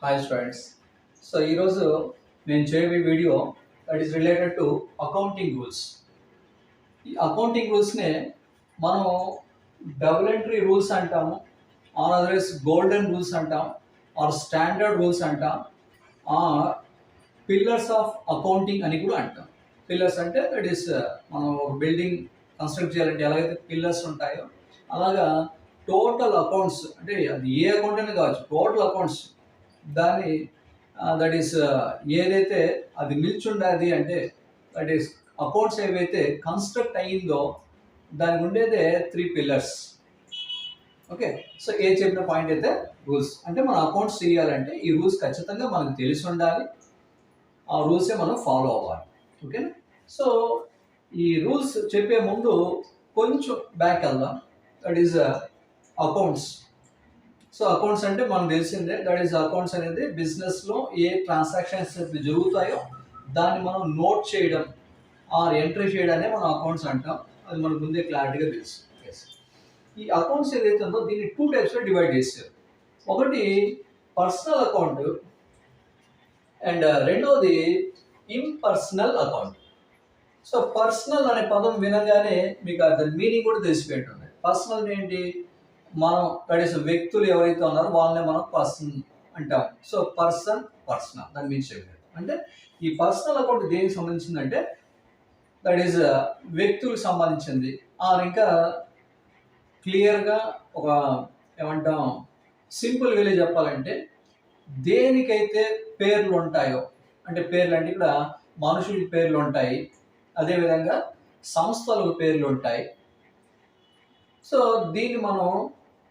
Hi students. So ఈరోజు నేను చేయబోయే video that is related to accounting rules. ఈ అకౌంటింగ్ రూల్స్నే మనం డబుల్ ఎంట్రీ రూల్స్ అంటాము, ఆర్ అదర్వైజ్ గోల్డెన్ రూల్స్ అంటాం, ఆర్ స్టాండర్డ్ రూల్స్ అంటాం, ఆర్ పిల్లర్స్ ఆఫ్ అకౌంటింగ్ అని కూడా అంటాం. పిల్లర్స్ అంటే దట్ ఈస్ మనం ఒక బిల్డింగ్ కన్స్ట్రక్ట్ చేయాలంటే ఎలాగైతే పిల్లర్స్ ఉంటాయో అలాగా టోటల్ అకౌంట్స్, అంటే అది ఏ అకౌంట్ అయినా కావచ్చు, టోటల్ అకౌంట్స్ దాన్ని దట్ ఈస్ ఏదైతే అది నిల్చుండేది అంటే దట్ ఈస్ అకౌంట్స్ ఏవైతే కన్స్ట్రక్ట్ అయ్యిందో దానికి ఉండేదే 3 పిల్లర్స్. ఓకే, సో ఏ చెప్పిన పాయింట్ అయితే రూల్స్ అంటే మన అకౌంట్స్ చేయాలంటే ఈ రూల్స్ ఖచ్చితంగా మనకు తెలిసి ఉండాలి, ఆ రూల్సే మనం ఫాలో అవ్వాలి. ఓకేనా? సో ఈ రూల్స్ చెప్పే ముందు కొంచెం బ్యాక్ వెళ్దాం. That is accounts. So accounts అంటే మనకు తెలిసిందే, దట్ ఈస్ అకౌంట్స్ అనేది బిజినెస్లో ఏ ట్రాన్సాక్షన్స్ జరుగుతాయో దాన్ని మనం నోట్ చేయడం ఆర్ ఎంట్రీ చేయడాన్ని మనం అకౌంట్స్ అంటాం. అది మనకు ముందే క్లారిటీగా తెలుసు. ఈ అకౌంట్స్ ఏదైతే ఉందో దీన్ని 2 టైప్స్లో డివైడ్ చేశారు. ఒకటి పర్సనల్ అకౌంట్ అండ్ రెండవది ఇంపర్సనల్ అకౌంట్. సో పర్సనల్ అనే పదం వినగానే మీకు దాని మీనింగ్ కూడా తెలిసిపోయింటుంది. పర్సనల్ ఏంటి? మనం కనీసం వ్యక్తులు ఎవరైతే ఉన్నారో వాళ్ళని మనం పర్సన్ అంటాం. సో పర్సనల్ దాని మీన్స్ చెప్పారు. అంటే ఈ పర్సనల్ అకౌంట్ దేనికి సంబంధించిందంటే దట్ ఈస్ వ్యక్తులకు సంబంధించింది. ఇంకా క్లియర్గా ఒక ఏమంటాం, సింపుల్ వేలో చెప్పాలంటే దేనికైతే పేర్లు ఉంటాయో, అంటే పేర్లు అంటే ఇక్కడ మనుషులకి పేర్లు ఉంటాయి, అదేవిధంగా సంస్థలకు పేర్లు ఉంటాయి. సో దీన్ని మనం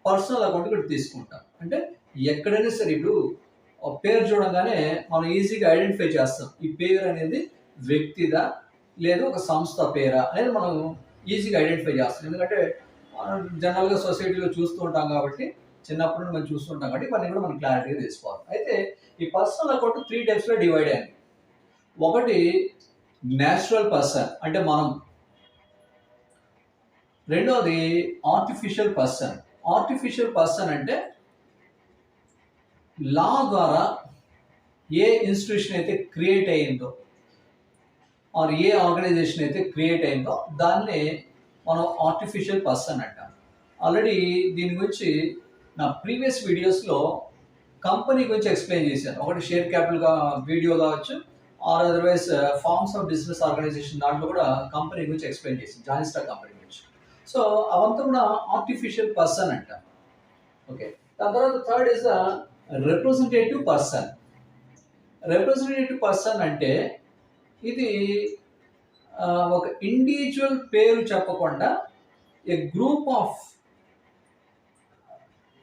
పర్సనల్ అకౌంట్ కూడా తీసుకుంటాం. అంటే ఎక్కడైనా సరే ఇప్పుడు పేరు చూడగానే మనం ఈజీగా ఐడెంటిఫై చేస్తాం, ఈ పేరు అనేది వ్యక్తిదా లేదా ఒక సంస్థ పేరా అనేది మనం ఈజీగా ఐడెంటిఫై చేస్తాం. ఎందుకంటే మనం జనరల్గా సొసైటీలో చూస్తూ ఉంటాం కాబట్టి, చిన్నప్పటి నుండి మనం చూస్తుంటాం కాబట్టి ఇవన్నీ కూడా మనం క్లారిటీగా తీసుకోవాలి. అయితే ఈ పర్సనల్ అకౌంట్ 3 టైప్స్లో డివైడ్ అయింది. ఒకటి న్యాచురల్ పర్సన్ అంటే మనం, రెండోది ఆర్టిఫిషియల్ పర్సన్. ఆర్టిఫిషియల్ పర్సన్ అంటే లా ద్వారా ఏ ఇన్స్టిట్యూషన్ అయితే క్రియేట్ అయ్యిందో ఆర్ ఏ ఆర్గనైజేషన్ అయితే క్రియేట్ అయిందో దాన్ని మనం ఆర్టిఫిషియల్ పర్సన్ అంటాం. ఆల్రెడీ దీని గురించి నా ప్రీవియస్ వీడియోస్లో కంపెనీ గురించి ఎక్స్ప్లెయిన్ చేశాను. ఒకటి షేర్ క్యాపిటల్గా వీడియో కావచ్చు, or otherwise forms of business organisation దాంట్లో కూడా కంపెనీ గురించి ఎక్స్ప్లెయిన్ చేశాను, జాయిన్ స్టాక్ కంపెనీ గురించి. సో అవంతా కూడా ఆర్టిఫిషియల్ పర్సన్ అంటాం. ఓకే, దాని తర్వాత third is representative person. Representative person అంటే ఇది ఒక ఇండివిజువల్ పేరు చెప్పకుండా ఏ గ్రూప్ ఆఫ్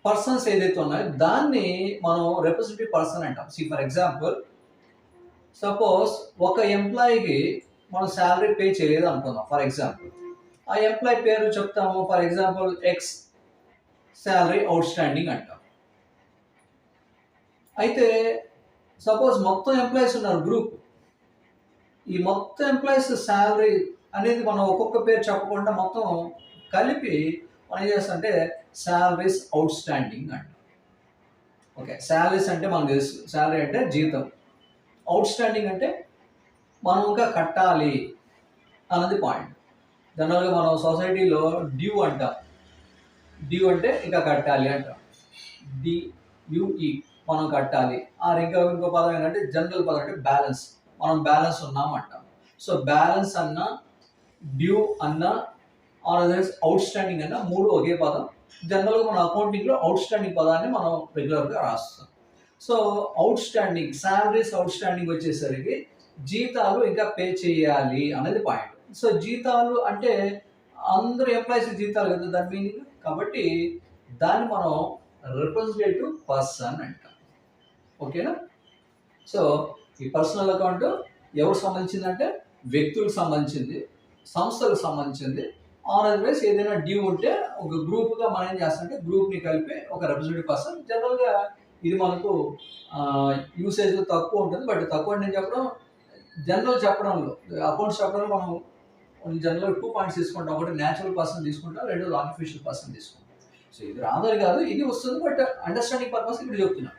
పర్సన్స్ ఏదైతే ఉన్నాయో దాన్ని మనం రిప్రజెంటేటివ్ పర్సన్ అంటాం. ఫర్ ఎగ్జాంపుల్, సపోజ్ ఒక ఎంప్లాయీకి మనం శాలరీ పే చేయలేదు అనుకుందాం. ఫర్ ఎగ్జాంపుల్ ఆ ఎంప్లాయీ పేరు చెప్తాము. For example X salary out standing అంటాం. అయితే సపోజ్ మొత్తం ఎంప్లాయీస్ ఉన్నారు గ్రూప్, ఈ మొత్తం ఎంప్లాయీస్ శాలరీ అనేది మనం ఒక్కొక్క పేరు చెప్పకుండా మొత్తం కలిపి మనం ఏం చేస్తామంటే శాలరీస్ అవుట్ స్టాండింగ్ అంటాం. ఓకే, శాలరీస్ అంటే మనకు తెలుసు, శాలరీ అంటే జీతం, అవుట్ స్టాండింగ్ అంటే మనం ఇంకా కట్టాలి అన్నది పాయింట్. జనరల్గా మనం సొసైటీలో డ్యూ అంటాం. డ్యూ అంటే ఇంకా కట్టాలి అంటాం, డియుఈ మనం కట్టాలి. ఇంకో పదం ఏంటంటే జనరల్ పదం అంటే బ్యాలెన్స్, మనం బ్యాలెన్స్ ఉన్నాం అంటాం. సో బ్యాలెన్స్ అన్న, డ్యూ అన్న, ఆర్ అదర్స్ అవుట్ స్టాండింగ్ అన్న మూడు ఒకే పదం. జనరల్గా మన అకౌంటింగ్లో అవుట్ స్టాండింగ్ పదాన్ని మనం రెగ్యులర్గా రాస్తాం. So out standing, salaries out standing వచ్చేసరికి జీతాలు ఇంకా పే చేయాలి అనేది పాయింట్. సో జీతాలు అంటే అందరూ ఎంప్లాయీస్ జీతాలు కదా దాని మీనింగ్, కాబట్టి దాన్ని మనం రిప్రజెంటేటివ్ పర్సన్ అంటాం. ఓకేనా? సో ఈ పర్సనల్ అకౌంట్ ఎవరికి సంబంధించిందంటే వ్యక్తులకు సంబంధించింది, సంస్థలకు సంబంధించింది. ఆర్ అదర్వైజ్ ఏదైనా డ్యూ ఉంటే ఒక గ్రూప్గా మనం ఏం చేస్తామంటే గ్రూప్ని కలిపి ఒక రిప్రజెంటేటివ్ పర్సన్. జనరల్గా ఇది మనకు యూసేజ్ తక్కువ ఉంటుంది, బట్ తక్కువ నేను చెప్పడం జనరల్ చెప్పడంలో, అకౌంట్స్ చెప్పడంలో మనం జనరల్ 2 పాయింట్స్ తీసుకుంటాం. ఒకటి న్యాచురల్ పర్సన్ తీసుకుంటాం, రెండోది ఆర్టిఫిషియల్ పర్సన్ తీసుకుంటాం. సో ఇది రాదని కాదు, ఇది వస్తుంది, బట్ అండర్స్టాండింగ్ పర్పస్ ఇప్పుడు చెప్తున్నాం.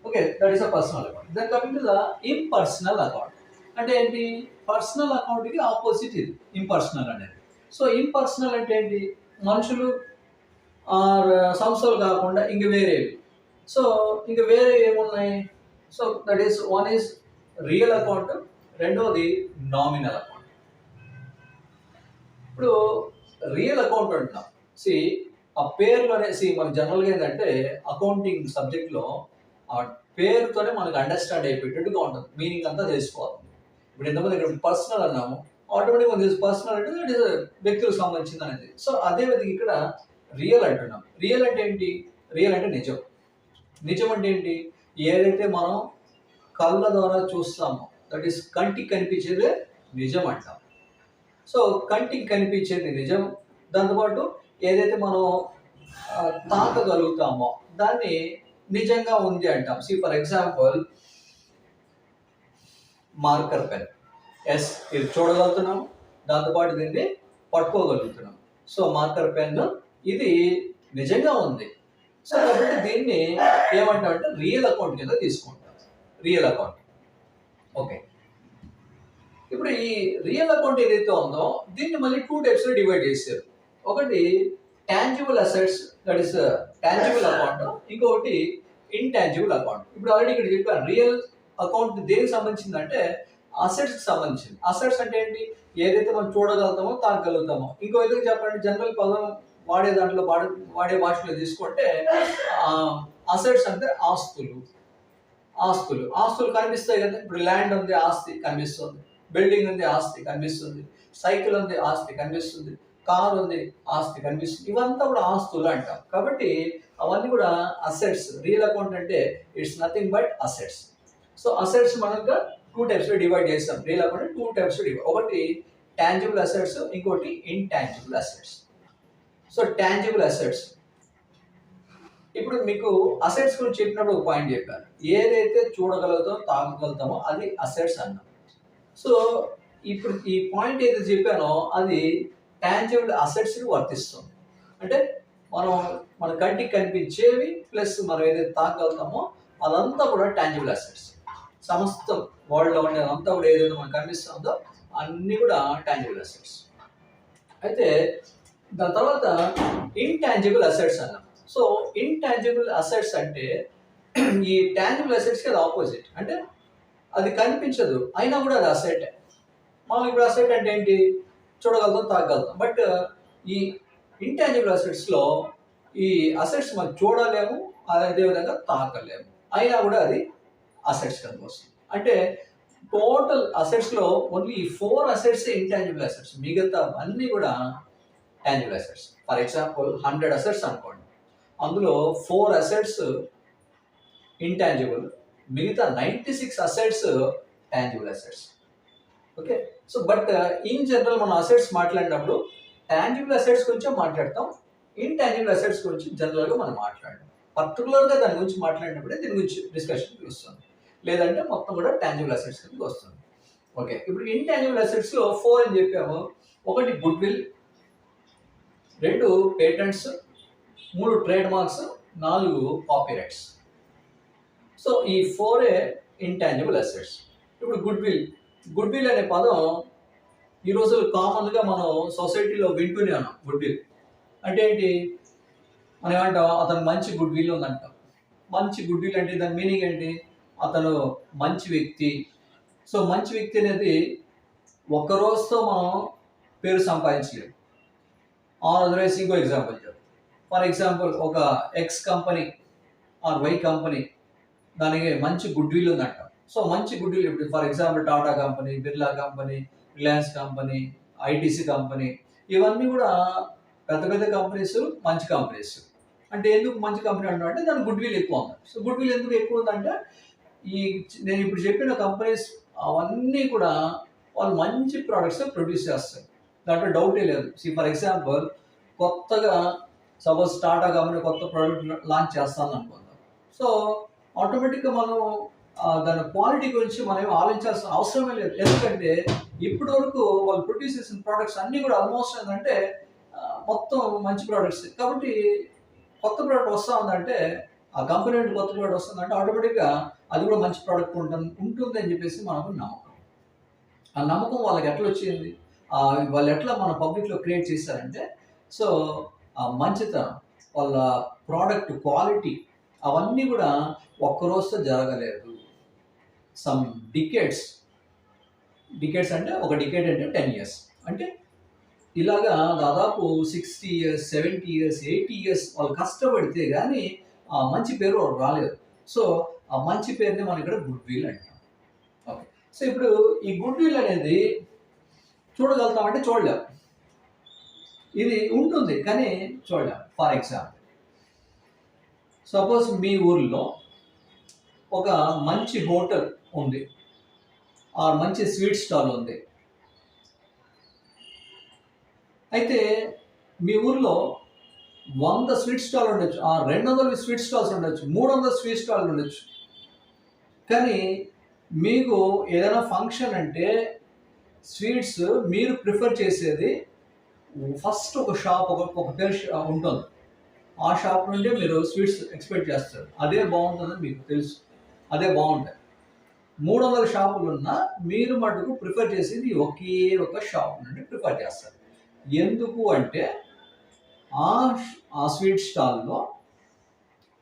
Okay, that is a personal account. Then coming to the impersonal account అంటే ఏంటి? పర్సనల్ అకౌంట్కి ఆపోజిట్ ఇది ఇంపర్సనల్ అనేది. సో ఇంపర్సనల్ అంటే ఏంటి? మనుషులు ఆర్ సంస్థలు కాకుండా ఇంక వేరేవి. సో ఇంక వేరే ఏమున్నాయి? So that is one is real account, రెండోది నామినల్ అకౌంట్. ఇప్పుడు రియల్ అకౌంట్ అంటున్నాం. సి ఆ పేరులోనే మనకు జనరల్గా ఏంటంటే అకౌంటింగ్ సబ్జెక్ట్లో ఆ పేరుతోనే మనకు అండర్స్టాండ్ అయిపోయేటట్టుగా ఉంటుంది, మీనింగ్ అంతా తెలిసిపోతుంది. ఇప్పుడు ఎంతమంది ఇక్కడ పర్సనల్ అన్నాము, ఆటోమేటిక్గా మనకు పర్సనల్ అంటే దట్ ఈస్ వ్యక్తులకు సంబంధించింది అనేది. సో అదే విధంగా ఇక్కడ రియల్ అంటున్నాం. రియల్ అంటే ఏంటి? రియల్ అంటే నిజం. నిజం అంటే ఏంటి? ఏదైతే మనం కళ్ళ ద్వారా చూస్తామో దట్ ఈస్ కంటికి కనిపించేదే నిజం అంటాం. సో కంటికి కనిపించేది నిజం, దాంతోపాటు ఏదైతే మనం తాకగలుగుతామో దాన్ని నిజంగా ఉంది అంటాం. For example marker pen, yes ఇది చూడగలుగుతున్నాం, దాంతోపాటు దీన్ని పట్టుకోగలుగుతున్నాం. సో మార్కర్ పెన్ ఇది నిజంగా ఉంది. సో కాబట్టి దీన్ని ఏమంటాం అంటే రియల్ అకౌంట్ కింద తీసుకుంటాం, రియల్ అకౌంట్. ఓకే, ఇప్పుడు ఈ రియల్ అకౌంట్ ఏదైతే ఉందో దీన్ని మళ్ళీ 2 టైప్స్లో డివైడ్ చేశారు. ఒకటి tangible assets, that is tangible account, ఇంకొకటి ఇంటాంజిబుల్ అకౌంట్. ఇప్పుడు ఆల్రెడీ ఇక్కడ చెప్పాను, రియల్ అకౌంట్ దేనికి సంబంధించిందంటే అసెట్స్కి సంబంధించింది. అసెట్స్ అంటే ఏంటి? ఏదైతే మనం చూడగలుగుతామో తాగలుగుతామో. ఇంకో విధంగా చెప్పాలంటే జనరల్ పదం వాడే దాంట్లో వాడే భాషలో తీసుకుంటే అసెట్స్ అంటే ఆస్తులు. ఆస్తులు ఆస్తులు కనిపిస్తాయి కదా. ఇప్పుడు ల్యాండ్ ఉంది, ఆస్తి కనిపిస్తుంది. బిల్డింగ్ ఉంది, ఆస్తి కనిపిస్తుంది. సైకిల్ ఉంది, ఆస్తి కనిపిస్తుంది. కార్ ఉంది, ఆస్తి కనిపిస్తుంది. ఇవంతా కూడా ఆస్తులు అంటాం. కాబట్టి అవన్నీ కూడా అసెట్స్. రియల్ అకౌంట్ అంటే it's nothing but assets. So assets మనకు 2 టైప్స్లో డివైడ్ చేస్తాం. రియల్ అకౌంట్ 2 టైప్స్లో డివైడ్. ఒకటి టాంజిబుల్ అసెట్స్, ఇంకోటి intangible assets. So tangible assets, ఇప్పుడు మీకు అసెట్స్ గురించి చెప్పినప్పుడు ఒక పాయింట్ చెప్పాను. ఏదైతే చూడగలుగుతామో తాగగలుగుతామో అది అసెట్స్ అన్నాం. సో ఇప్పుడు ఈ పాయింట్ ఏదైతే చెప్పానో అది టాంజిబుల్ అసెట్స్కి వర్తిస్తుంది. అంటే మన కంటికి కనిపించేవి ప్లస్ మనం ఏదైతే తాగలుగుతామో అదంతా కూడా టాంజిబుల్ అసెట్స్. సమస్తం వరల్డ్లో ఉండేదంతా కూడా ఏదైతే మనకు కనిపిస్తుందో అన్నీ కూడా టాంజిబుల్ అసెట్స్. అయితే దాని తర్వాత ఇంటాంజిబుల్ అసెట్స్ అన్నాం. సో ఇంటాంజిబుల్ అసెట్స్ అంటే ఈ టాంజిబుల్ అసెట్స్కి అది ఆపోజిట్. అంటే అది కనిపించదు అయినా కూడా అది అసెట్. మనం ఇప్పుడు అసెట్ అంటే ఏంటి? చూడగలుగుతాం, తాగలుగుతాం. బట్ ఈ ఇంటాంజిబుల్ అసెట్స్లో ఈ అసెట్స్ మనం చూడలేము, అదేవిధంగా తాకలేము, అయినా కూడా అది అసెట్స్ కింద వస్తుంది. అంటే టోటల్ అసెట్స్లో ఓన్లీ ఈ 4 అసెట్స్ ఇంటాంజిబుల్ అసెట్స్, మిగతా అన్నీ కూడా tangible assets. For example 100 assets అనుకోండి, అందులో 4 అసెట్స్ ఇంటాంజిబుల్, మిగతా 96 assets tangible assets. Okay, so but in general మనం అసెట్స్ మాట్లాడినప్పుడు టాంజిబుల్ అసెట్స్ గురించి మాట్లాడతాం, ఇంటాంజిబుల్ అసెట్స్ గురించి జనరల్గా మనం మాట్లాడతాం. పర్టికులర్గా దాని గురించి మాట్లాడినప్పుడే దీని గురించి డిస్కషన్కి వస్తుంది, లేదంటే మొత్తం కూడా టాంజిబుల్ అసెట్స్ కిందకి వస్తుంది. ఓకే, ఇప్పుడు ఇంటాంజిబుల్ అసెట్స్లో 4 అని చెప్పాము. ఒకటి good will, 2 patents, 3 trade marks, 4 copyrights. So ఈ 4 ఇంటాంజిబుల్ అసెట్స్. ఇప్పుడు గుడ్ విల్ అనే పదం ఈరోజు కామన్గా మనం సొసైటీలో వింటూనే ఉన్నాం. గుడ్ విల్ అంటే ఏంటి? మనం ఏమంటాం? అతను మంచి గుడ్ విల్ ఉందంటాం. మంచి గుడ్ విల్ అంటే దాని మీనింగ్ ఏంటి? అతను మంచి వ్యక్తి. సో మంచి వ్యక్తి అనేది ఒక్క రోజుతో మనం పేరు సంపాదించలేము. అదర్వైజ్ ఇంకో ఎగ్జాంపుల్ చెప్పు. ఫర్ ఎగ్జాంపుల్ ఒక X company or Y company, దానికి మంచి గుడ్ విల్ ఉందంట. సో మంచి గుడ్ విల్ ఇప్పుడు for example Tata company, Birla company, Reliance company, ITC company, ఇవన్నీ కూడా పెద్ద పెద్ద కంపెనీస్, మంచి కంపెనీస్. అంటే ఎందుకు మంచి కంపెనీ అంటే దాని గుడ్ విల్ ఎక్కువ ఉంది. సో గుడ్ విల్ ఎందుకు ఎక్కువ ఉందంటే నేను ఇప్పుడు చెప్పిన కంపెనీస్ అవన్నీ కూడా వాళ్ళు మంచి ప్రోడక్ట్స్ ప్రొడ్యూస్ చేస్తారు, దాంట్లో డౌటే లేదు. ఫర్ ఎగ్జాంపుల్ కొత్తగా సపోజ్ టాటా కంపెనీ కొత్త ప్రోడక్ట్ లాంచ్ చేస్తాను అనుకుందాం. సో ఆటోమేటిక్గా మనం దాని క్వాలిటీ గురించి మనం ఆలోచించాల్సిన అవసరమే లేదు. ఎందుకంటే ఇప్పటి వరకు వాళ్ళు ప్రొడ్యూస్ చేసిన ప్రోడక్ట్స్ అన్నీ కూడా ఆల్మోస్ట్ ఏంటంటే మొత్తం మంచి ప్రోడక్ట్స్. కాబట్టి కొత్త ప్రోడక్ట్ వస్తూ ఉందంటే ఆ కంపెనీ నుండి కొత్త ప్రోడక్ట్ వస్తుందంటే ఆటోమేటిక్గా అది కూడా మంచి ప్రోడక్ట్ ఉంటుంది అని చెప్పేసి మనకు నమ్మకం. ఆ నమ్మకం వాళ్ళకి ఎట్లా వచ్చింది, వాళ్ళు ఎట్లా మన పబ్లిక్లో క్రియేట్ చేశారంటే, సో ఆ మంచితనం, వాళ్ళ ప్రోడక్ట్ క్వాలిటీ, అవన్నీ కూడా ఒక్క రోజుతో జరగలేదు. సమ్ డికేడ్స్ అంటే ఒక డికేడ్ అంటే 10 years, అంటే ఇలాగా దాదాపు 60 years, 70 years, 80 years వాళ్ళు కష్టపడితే కానీ ఆ మంచి పేరు రాలేదు. సో ఆ మంచి పేరుని మనం ఇక్కడ గుడ్ విల్ అంటాం. ఓకే, సో ఇప్పుడు ఈ గుడ్ విల్ అనేది చూడగలుగుతామంటే చూడలేం, ఇది ఉంటుంది కానీ చూడలేం. ఫర్ ఎగ్జాంపుల్, సపోజ్ మీ ఊర్లో ఒక మంచి హోటల్ ఉంది, ఆ మంచి స్వీట్ స్టాల్ ఉంది. అయితే మీ ఊర్లో 100 స్వీట్ స్టాల్ ఉండొచ్చు, 200 స్వీట్ స్టాల్స్ ఉండొచ్చు, 300 స్వీట్ స్టాల్ ఉండొచ్చు. కానీ మీకు ఏదైనా ఫంక్షన్ అంటే స్వీట్స్ మీరు ప్రిఫర్ చేసేది ఫస్ట్ ఒక షాప్, ఒక పేరు ఉంటుంది, ఆ షాప్ నుండి మీరు స్వీట్స్ ఎక్స్పెక్ట్ చేస్తారు. అదే బాగుంటుందని మీకు తెలుసు, అదే బాగుంటాయి. 300 షాపులు ఉన్నా మీరు మటుకు ప్రిఫర్ చేసేది ఒకే ఒక షాప్ నుండి ప్రిఫర్ చేస్తారు. ఎందుకు అంటే ఆ స్వీట్ స్టాల్లో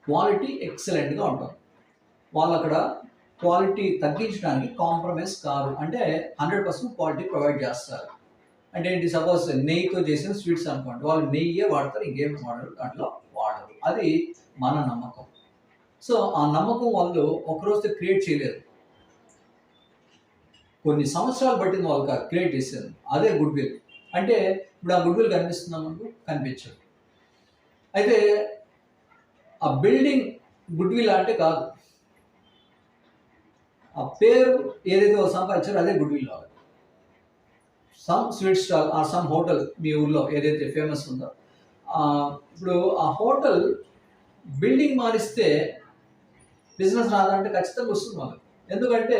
క్వాలిటీ ఎక్సలెంట్గా ఉంటుంది. వాళ్ళు అక్కడ క్వాలిటీ తగ్గించడానికి కాంప్రమైజ్ కారు, అంటే 100% క్వాలిటీ ప్రొవైడ్ చేస్తారు. అంటే ఏంటి, సపోజ్ నెయ్యితో చేసిన స్వీట్స్ అనుకోండి, వాళ్ళు నెయ్యే వాడతారు, ఇంకేం వాడరు, దాంట్లో వాడరు. అది మన నమ్మకం. సో ఆ నమ్మకం వాళ్ళు ఒకరోజు క్రియేట్ చేయలేదు, కొన్ని సంవత్సరాలు పట్టింది వాళ్ళకి క్రియేట్ చేశారు. అదే గుడ్ విల్. అంటే ఇప్పుడు ఆ గుడ్ విల్ కనిపిస్తుందా మనకు? కనిపించదు. అయితే ఆ బిల్డింగ్ గుడ్ విల్ అంటే కాదు, ఆ పేరు ఏదైతే వాళ్ళు సంపాదించారో అదే goodwill. Some sweet stall or some hotel మీ ఊళ్ళో ఏదైతే ఫేమస్ ఉందో, ఇప్పుడు ఆ హోటల్ బిల్డింగ్ మారిస్తే బిజినెస్ రాదంటే ఖచ్చితంగా వస్తుంది వాళ్ళకి. ఎందుకంటే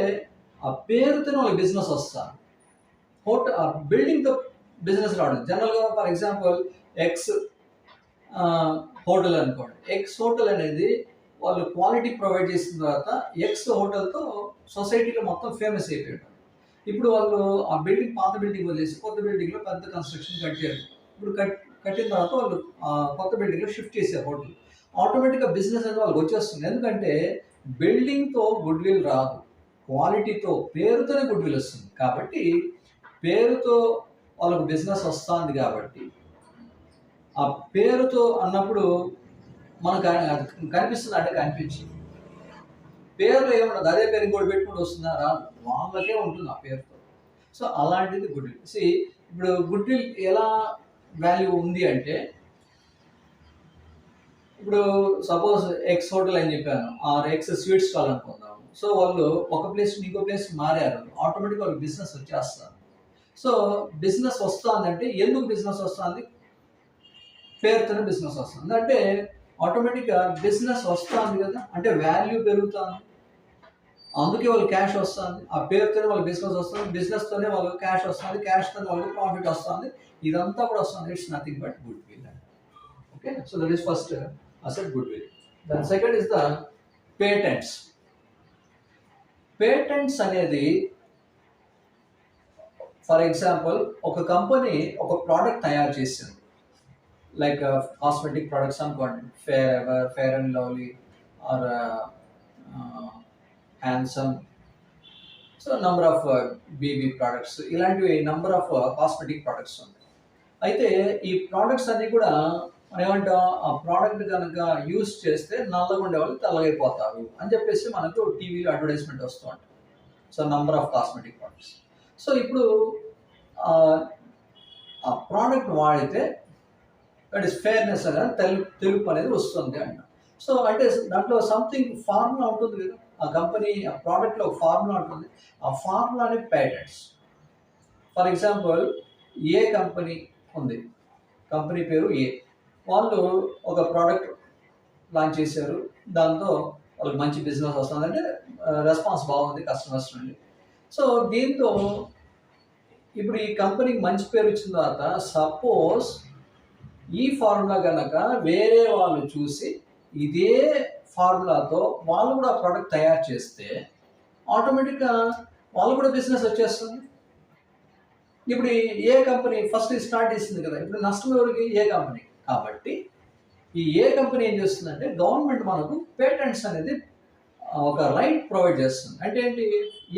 ఆ పేరుతోనే వాళ్ళకి బిజినెస్ వస్తారు. ఆ బిల్డింగ్తో బిజినెస్ రావడం. జనరల్గా ఫర్ ఎగ్జాంపుల్ ఎక్స్ హోటల్ అనుకోండి, ఎక్స్ హోటల్ అనేది వాళ్ళు క్వాలిటీ ప్రొవైడ్ చేసిన తర్వాత ఎక్స్ హోటల్తో సొసైటీలో మొత్తం ఫేమస్ అయిపోయాడు. ఇప్పుడు వాళ్ళు ఆ బిల్డింగ్, పాత బిల్డింగ్ వదిలేసి కొత్త బిల్డింగ్లో పెద్ద కన్స్ట్రక్షన్ కట్టారు. ఇప్పుడు కట్టిన తర్వాత వాళ్ళు కొత్త బిల్డింగ్లో షిఫ్ట్ చేశారు హోటల్. ఆటోమేటిక్గా బిజినెస్ అనేది వాళ్ళకి వచ్చేస్తుంది. ఎందుకంటే బిల్డింగ్తో గుడ్ విల్ రాదు, క్వాలిటీతో, పేరుతోనే గుడ్ విల్ వస్తుంది. కాబట్టి పేరుతో వాళ్ళకు బిజినెస్ వస్తుంది. కాబట్టి ఆ పేరుతో అన్నప్పుడు మనకు కనిపిస్తుంది అంటే కనిపించింది. పేరులో ఏముండదు, అదే పేరు ఇంకోటి పెట్టుకుంటూ వస్తుందా? రాదు, వాళ్ళకే ఉంటుంది ఆ పేరుతో. సో అలాంటిది గుడ్ విల్. ఇప్పుడు గుడ్ విల్ ఎలా వాల్యూ ఉంది అంటే, ఇప్పుడు సపోజ్ ఎక్స్ హోటల్ అని చెప్పాను, ఎక్స్ స్వీట్ స్టాల్ అనుకుందాము. సో వాళ్ళు ఒక ప్లేస్ ఇంకో ప్లేస్ మారారు, ఆటోమేటిక్గా వాళ్ళకి బిజినెస్ వచ్చేస్తారు. సో బిజినెస్ వస్తుందంటే ఎందుకు బిజినెస్ వస్తుంది? పేరుతోనే బిజినెస్ వస్తుంది. అంటే ఆటోమేటిక్గా బిజినెస్ వస్తుంది కదా, అంటే వాల్యూ పెరుగుతుంది, అందుకే వాళ్ళు క్యాష్ వస్తుంది. ఆ పేరుతోనే వాళ్ళకి బిజినెస్ వస్తుంది, బిజినెస్తోనే వాళ్ళకి క్యాష్ వస్తుంది, క్యాష్తోనే వాళ్ళకి ప్రాఫిట్ వస్తుంది. ఇదంతా కూడా వస్తుంది. It's nothing but goodwill. Okay, so that is first asset goodwill. Then second is the patents. Patents అనేది ఫర్ ఎగ్జాంపుల్ ఒక కంపెనీ ఒక ప్రోడక్ట్ తయారు చేసింది, లైక్ కాస్మెటిక్ ప్రొడక్ట్స్ అనుకోండి, Fair and Lovely or Handsome, so number of BB products, ఇలాంటివి number of cosmetic products ఉన్నాయి. అయితే ఈ ప్రోడక్ట్స్ అన్నీ కూడా మనం ఏమంటాం, ఆ ప్రోడక్ట్ కనుక యూజ్ చేస్తే నల్లగా ఉండే వాళ్ళు తెల్లగైపోతారు అని చెప్పేసి మనకు టీవీలో అడ్వర్టైజ్మెంట్ వస్తూ ఉంటుంది. So number of cosmetic products. So ఇప్పుడు ఆ ప్రోడక్ట్ వాడితే దట్ ఈస్ ఫేర్నెస్ అనేది తెలుపు అనేది వస్తుంది అంట. సో అంటే దాంట్లో సంథింగ్ ఫార్ములా ఉంటుంది కదా, ఆ కంపెనీ ఆ ప్రోడక్ట్లో ఒక ఫార్ములా ఉంటుంది, ఆ ఫార్ములానే patents. For example A company ఉంది, కంపెనీ పేరు ఏ, వాళ్ళు ఒక ప్రోడక్ట్ లాంచ్ చేశారు, దాంతో వాళ్ళకి మంచి బిజినెస్ వస్తుంది, అంటే రెస్పాన్స్ బాగుంది కస్టమర్స్ నుండి. సో దీంతో ఇప్పుడు ఈ కంపెనీకి మంచి పేరు వచ్చిన తర్వాత సపోజ్ ఈ ఫార్ములా కనుక వేరే వాళ్ళు చూసి ఇదే ఫార్ములాతో వాళ్ళు కూడా ప్రోడక్ట్ తయారు చేస్తే ఆటోమేటిక్గా వాళ్ళు కూడా బిజినెస్ వచ్చేస్తుంది. ఇప్పుడు ఏ కంపెనీ ఫస్ట్ స్టార్ట్ చేసింది కదా, ఇప్పుడు నష్టం ఎవరికి? ఏ కంపెనీ. కాబట్టి ఈ ఏ కంపెనీ ఏం చేస్తుందంటే గవర్నమెంట్ మనకు పేటెంట్స్ అనేది ఒక రైట్ ప్రొవైడ్ చేస్తుంది. అంటే ఏంటి?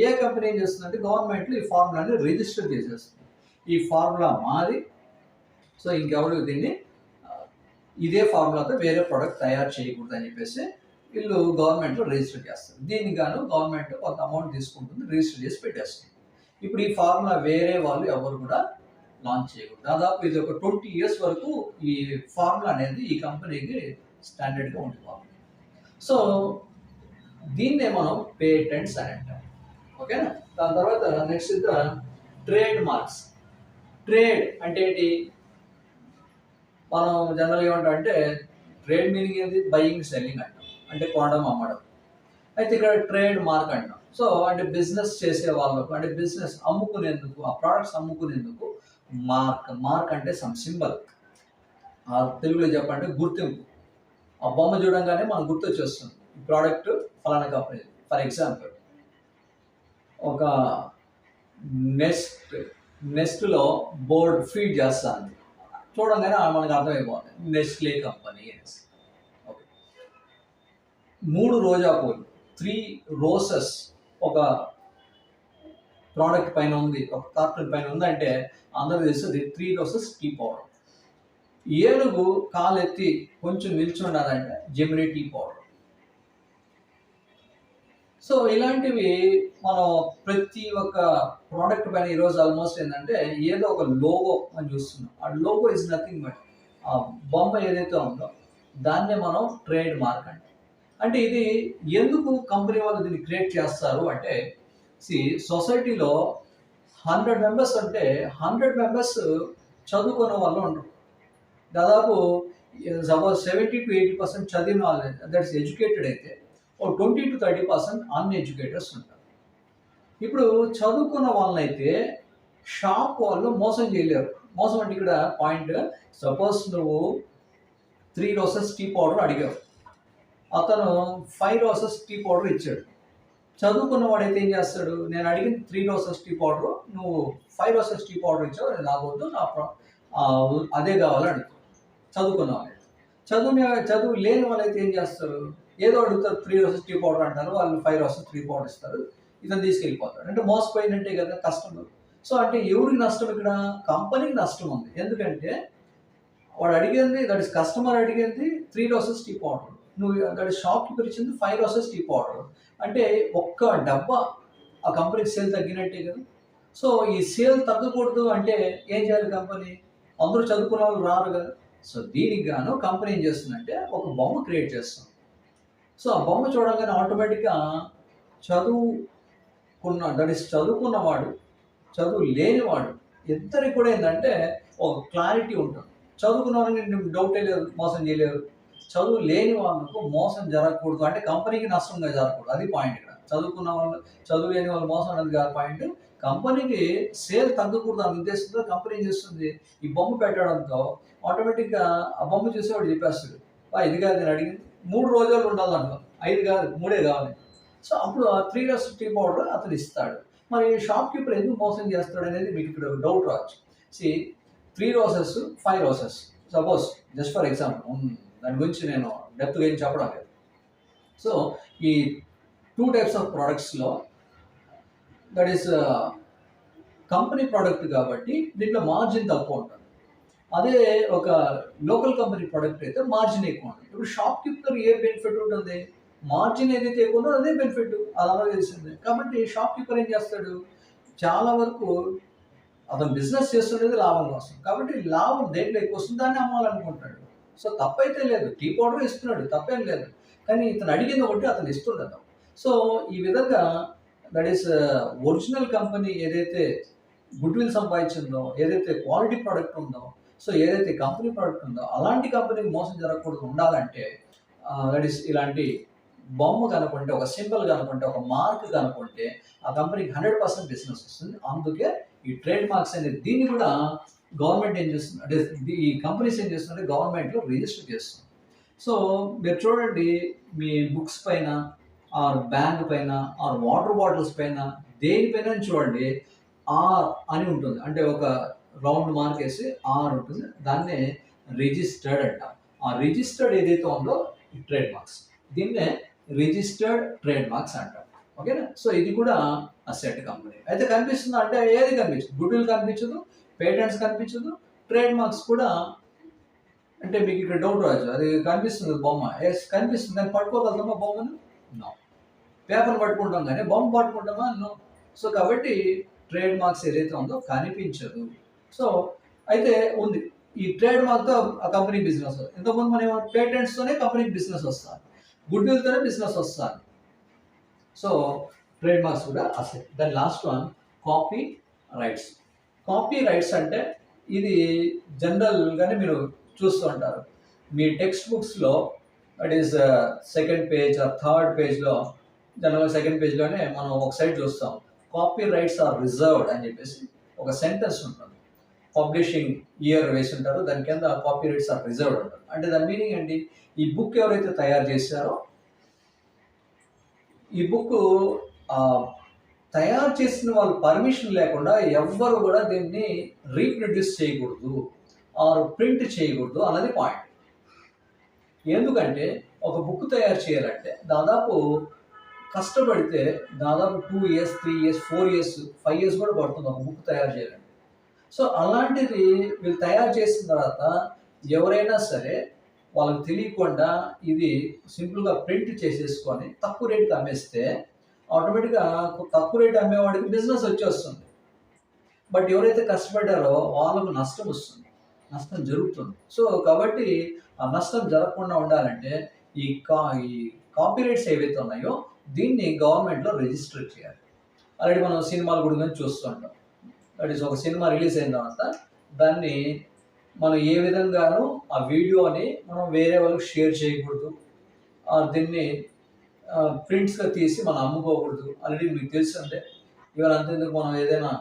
ఏ కంపెనీ ఏం చేస్తుందంటే గవర్నమెంట్లో ఈ ఫార్ములాని రిజిస్టర్ చేసేస్తుంది. ఈ ఫార్ములా మాది, సో ఇంకెవరు దీన్ని ఇదే ఫార్ములాతో వేరే ప్రోడక్ట్ తయారు చేయకూడదు అని చెప్పేసి వీళ్ళు గవర్నమెంట్లో రిజిస్టర్ చేస్తారు. దీనికి గాను గవర్నమెంట్ కొంత అమౌంట్ తీసుకుంటుంది, రిజిస్టర్ చేసి పెట్టేస్తుంది. ఇప్పుడు ఈ ఫార్ములా వేరే వాళ్ళు ఎవరు కూడా లాంచ్ చేయకూడదు. దాదాపు ఇది ఒక 20 years వరకు ఈ ఫార్ములా అనేది ఈ కంపెనీకి స్టాండర్డ్గా ఉండిపోవాలి. సో దీన్నే మనం పేటెంట్స్ అని అంటాం. ఓకేనా? దాని తర్వాత నెక్స్ట్ ట్రేడ్ మార్క్స్. ట్రేడ్ అంటే ఏంటి? మనం జనరల్ ఏమంటాం అంటే ట్రేడ్ మీనింగ్ ఏంటి? బయింగ్ సెల్లింగ్ అంటాం, అంటే కొనడం అమ్మడం. అయితే ఇక్కడ ట్రేడ్ మార్క్ అంటాం. సో అంటే బిజినెస్ చేసే వాళ్ళకు, అంటే బిజినెస్ అమ్ముకునేందుకు, ఆ ప్రోడక్ట్స్ అమ్ముకునేందుకు మార్క్ అంటే సమ్ సింబల్, తెలుగులో చెప్పంటే గుర్తింపు. ఆ బొమ్మ చూడంగానే మనకు గుర్తొచ్చేస్తుంది ఈ ప్రోడక్ట్ ఫలానా కంపెనీ. ఫర్ ఎగ్జాంపుల్ ఒక నెస్ట్లో బోర్డ్ ఫీడ్ చేస్తుంది, చూడంగానే మనకు అర్థమైపోతుంది నెస్లే కంపెనీ అనేసి. ఓకే, 3 రోజా పూలు, 3 roses ఒక ప్రోడక్ట్ పైన ఉంది, ఒక కార్టూన్ పైన ఉంది అంటే అందరూ తెలుస్తుంది 3 roses టీ పౌడర్. ఏనుగు కాలెత్తి కొంచెం నిల్చుండాలంటే జెమినీ టీ పౌడర్. సో ఇలాంటివి మనం ప్రతి ఒక్క ప్రోడక్ట్ పైన ఈరోజు ఆల్మోస్ట్ ఏంటంటే ఏదో ఒక లోగో మనం చూస్తున్నాం. ఆ లోగో ఇస్ నథింగ్ బట్ ఆ బొమ్మ ఏదైతే ఉందో దాన్నే మనం ట్రేడ్ మార్క్ అంటే ఇది ఎందుకు కంపెనీ వాళ్ళు దీన్ని క్రియేట్ చేస్తారు అంటే, సొసైటీలో 100 members అంటే 100 members చదువుకున్న వాళ్ళు ఉండరు. దాదాపు సపోజ్ 70 to 80% చదివిన వాళ్ళు, దట్స్ ఎడ్యుకేటెడ్ అయితే, ఓ 20 to 30% అన్ఎడ్యుకేటెడ్స్ ఉంటారు. ఇప్పుడు చదువుకున్న వాళ్ళైతే షాప్ వాళ్ళు మోసం చేయలేరు. మోసం అంటే ఇక్కడ పాయింట్, సపోజ్ నువ్వు 3 roses టీ పౌడర్ అడిగావు, అతను 5 roses టీ పౌడర్ ఇచ్చాడు. చదువుకున్నవాడైతే ఏం చేస్తాడు? నేను అడిగిన 3 roses టీ పౌడర్, నువ్వు 5 roses టీ పౌడర్ ఇచ్చావు, నేను నాకొద్దు, అదే కావాలని అడుగుతాడు చదువుకున్న వాళ్ళైతే. చదువు లేని వాళ్ళైతే ఏం చేస్తారు? ఏదో అడుగుతారు, 3 roses టీ పౌడర్ అంటారు, వాళ్ళు 5 roses టీ పౌడర్ ఇస్తారు, ఇతను తీసుకెళ్ళిపోతాడు. అంటే మోసపోయినట్టే కదా కస్టమర్. సో అంటే ఎవరికి నష్టం ఇక్కడ? కంపెనీకి నష్టం ఉంది. ఎందుకంటే వాడు అడిగింది, దట్ ఇస్ కస్టమర్ అడిగింది 3 roses టీ పౌడర్, నువ్వు దట్ ఇస్ షాప్ కీపర్ ఇచ్చింది 5 roses టీ పౌడర్. అంటే ఒక్క డబ్బా ఆ కంపెనీకి సేల్ తగ్గినట్టే కదా. సో ఈ సేల్ తగ్గకూడదు అంటే ఏం చేయాలి కంపెనీ? అందరూ చదువుకున్న వాళ్ళు రారు కదా. సో దీనికి గాను కంపెనీ ఏం చేస్తుందంటే ఒక బొమ్మ క్రియేట్ చేస్తుంది. సో ఆ బొమ్మ చూడగానే ఆటోమేటిక్గా దట్ ఇస్ చదువుకున్నవాడు, చదువు లేనివాడు, ఇద్దరికి కూడా ఏంటంటే ఒక క్లారిటీ ఉంటుంది. చదువుకున్న వాళ్ళని డౌటే లేదు, మోసం చేయలేరు. చదువు లేని వాళ్ళకు మోసం జరగకూడదు అంటే కంపెనీకి నష్టంగా జరగకూడదు, అది పాయింట్ ఇక్కడ. చదువుకున్న వాళ్ళు, చదువు లేని వాళ్ళు మోసం అనేది కాదు పాయింట్. కంపెనీకి సేల్ తగ్గకూడదు అనే ఉద్దేశంతో కంపెనీ ఏం చేస్తుంది? ఈ బొమ్మ పెట్టడంతో ఆటోమేటిక్గా ఆ బొమ్మ చూసేవాడు చెప్పేస్తాడు, ఇది కాదు నేను అడిగింది, 3 రోజులు ఉండాలంట, 5 కాదు 3 కావాలి. సో అప్పుడు ఆ 3 roses టీ పౌడర్ అతను ఇస్తాడు. మరి షాప్ కీపర్ ఎందుకు మోసం చేస్తాడు అనేది మీకు ఇక్కడ డౌట్ రావచ్చు. 3 roses 5 roses suppose, just for example, దాని గురించి నేను డెప్త్గా ఏం చెప్పడం లేదు. సో ఈ 2 types ఆఫ్ ప్రోడక్ట్స్లో దట్ ఈస్ కంపెనీ ప్రోడక్ట్ కాబట్టి దీంట్లో మార్జిన్ తక్కువ ఉంటుంది. అదే ఒక లోకల్ కంపెనీ ప్రోడక్ట్ అయితే మార్జిన్ ఎక్కువ ఉంటుంది. ఇప్పుడు షాప్ కీపర్ ఏ బెనిఫిట్ ఉంటుంది? మార్జిన్ ఏదైతే ఎక్కువ ఉందో అదే బెనిఫిట్, అది అలా తెలిసిందే. కాబట్టి షాప్ కీపర్ ఏం చేస్తాడు? చాలా వరకు అతను బిజినెస్ చేస్తున్నది లాభం కోసం, కాబట్టి లాభం దేంట్లో ఎక్కువ వస్తుంది దాన్ని అమ్మాలనుకుంటాడు. సో తప్పైతే లేదు, టీ పౌడర్ ఇస్తున్నాడు, తప్పేం లేదు. కానీ ఇతను అడిగింది ఒకటి, అతను ఇస్తుండదు. సో ఈ విధంగా దట్ ఈస్ ఒరిజినల్ కంపెనీ ఏదైతే గుడ్ విల్ సంపాదించిందో, ఏదైతే క్వాలిటీ ప్రోడక్ట్ ఉందో, సో ఏదైతే కంపెనీ ప్రోడక్ట్ ఉందో అలాంటి కంపెనీకి మోసం జరగకూడదు ఉండాలంటే దట్ ఈస్ ఇలాంటి బొమ్మ కనుకుంటే, ఒక సింబల్ కనుకుంటే, ఒక మార్క్ కనుకుంటే ఆ కంపెనీకి 100% బిజినెస్ వస్తుంది. అందుకే ఈ ట్రేడ్ మార్క్స్ అనేది దీన్ని కూడా గవర్నమెంట్ ఏం చేస్తుంది అంటే ఈ కంపెనీస్ ఏం చేస్తుందంటే గవర్నమెంట్లో రిజిస్టర్ చేస్తుంది. సో మీరు చూడండి, మీ బుక్స్ పైన ఆర్ బ్యాగ్ పైన ఆర్ వాటర్ బాటిల్స్ పైన దేనిపైన చూడండి ఆర్ అని ఉంటుంది. అంటే ఒక రౌండ్ మార్క్ వేసి ఆర్ ఉంటుంది. దాన్నే రిజిస్టర్డ్ అంటాం. ఆ రిజిస్టర్డ్ ఏదైతే ఉందో ట్రేడ్ మార్క్స్, దీన్నే రిజిస్టర్డ్ ట్రేడ్ మార్క్స్ అంటాం. ఓకేనా? సో ఇది కూడా అసెట్ కంపెనీ. అయితే కనిపిస్తుందా అంటే ఏది కనిపించదు. గుడ్ విల్ కనిపించదు, పేటెంట్స్ కనిపించదు, ట్రేడ్ మార్క్స్ కూడా. అంటే మీకు ఇక్కడ డౌట్ రావచ్చు, అది కనిపిస్తుంది బొమ్మ. ఎస్ కనిపిస్తుంది, కానీ పట్టుకోగలుగుతామా బొమ్మను? నో. పేపర్ పట్టుకుంటాం కానీ బొమ్మ పట్టుకుంటామా? నో. సో కాబట్టి ట్రేడ్ మార్క్స్ ఏదైతే ఉందో కనిపించదు. సో అయితే ఉంది ఈ ట్రేడ్ మార్క్తో ఆ కంపెనీ బిజినెస్ వస్తుంది. ఇంతకుముందు మనం పేటెంట్స్తోనే కంపెనీకి బిజినెస్ వస్తుంది, గుడ్ విల్తోనే బిజినెస్ వస్తుంది. సో ట్రేడ్ మార్క్స్ కూడా asset. Then last one copyrights. Copyrights అంటే ఇది జనరల్గానే మీరు చూస్తూ ఉంటారు మీ టెక్స్ట్ బుక్స్లో. That is second page or third పేజ్లో, జనరల్గా సెకండ్ పేజ్లోనే మనం ఒక సైడ్ చూస్తాం కాపీ రైట్స్ ఆర్ రిజర్వ్డ్ అని చెప్పేసి ఒక సెంటెన్స్ ఉంటుంది. పబ్లిషింగ్ ఇయర్ వేసి ఉంటారు, దాని కింద కాపీ రైట్స్ ఆర్ రిజర్వ్డ్ ఉంటారు. అంటే దాని మీనింగ్ ఏంటి? ఈ బుక్ ఎవరైతే తయారు చేశారో, ఈ బుక్ తయారు చేసిన వాళ్ళు పర్మిషన్ లేకుండా ఎవ్వరు కూడా దీన్ని రీప్రొడ్యూస్ చేయకూడదు ఆర్ ప్రింట్ చేయకూడదు అన్నది పాయింట్. ఎందుకంటే ఒక బుక్ తయారు చేయాలంటే దాదాపు కష్టపడితే దాదాపు 2 years 3 years 4 years 5 years కూడా పడుతుంది ఒక బుక్ తయారు చేయాలంటే. సో అలాంటిది వీళ్ళు తయారు చేసిన తర్వాత ఎవరైనా సరే వాళ్ళకి తెలియకుండా ఇది సింపుల్గా ప్రింట్ చేసేసుకొని తక్కువ రేటుకి అమ్మేస్తే ఆటోమేటిక్గా తక్కువ రేటు అమ్మేవాడికి బిజినెస్ వచ్చేస్తుంది. బట్ ఎవరైతే కష్టపడ్డారో వాళ్ళకు నష్టం వస్తుంది, నష్టం జరుగుతుంది. సో కాబట్టి ఆ నష్టం జరగకుండా ఉండాలంటే ఈ కాపీరైట్స్ ఏవైతే ఉన్నాయో దీన్ని గవర్నమెంట్లో రిజిస్టర్ చేయాలి. ఆల్రెడీ మనం సినిమాలు కూడా చూస్తుంటాం. దట్ ఈస్ ఒక సినిమా రిలీజ్ అయిన తర్వాత దాన్ని మనం ఏ విధంగానూ ఆ వీడియోని మనం వేరే వాళ్ళకి షేర్ చేయకూడదు, దీన్ని ప్రింట్స్గా తీసి మనం అమ్ముకోకూడదు. ఆల్రెడీ మీకు తెలుసుంటే ఇవాళ అంతేందుకు మనం ఏదైనా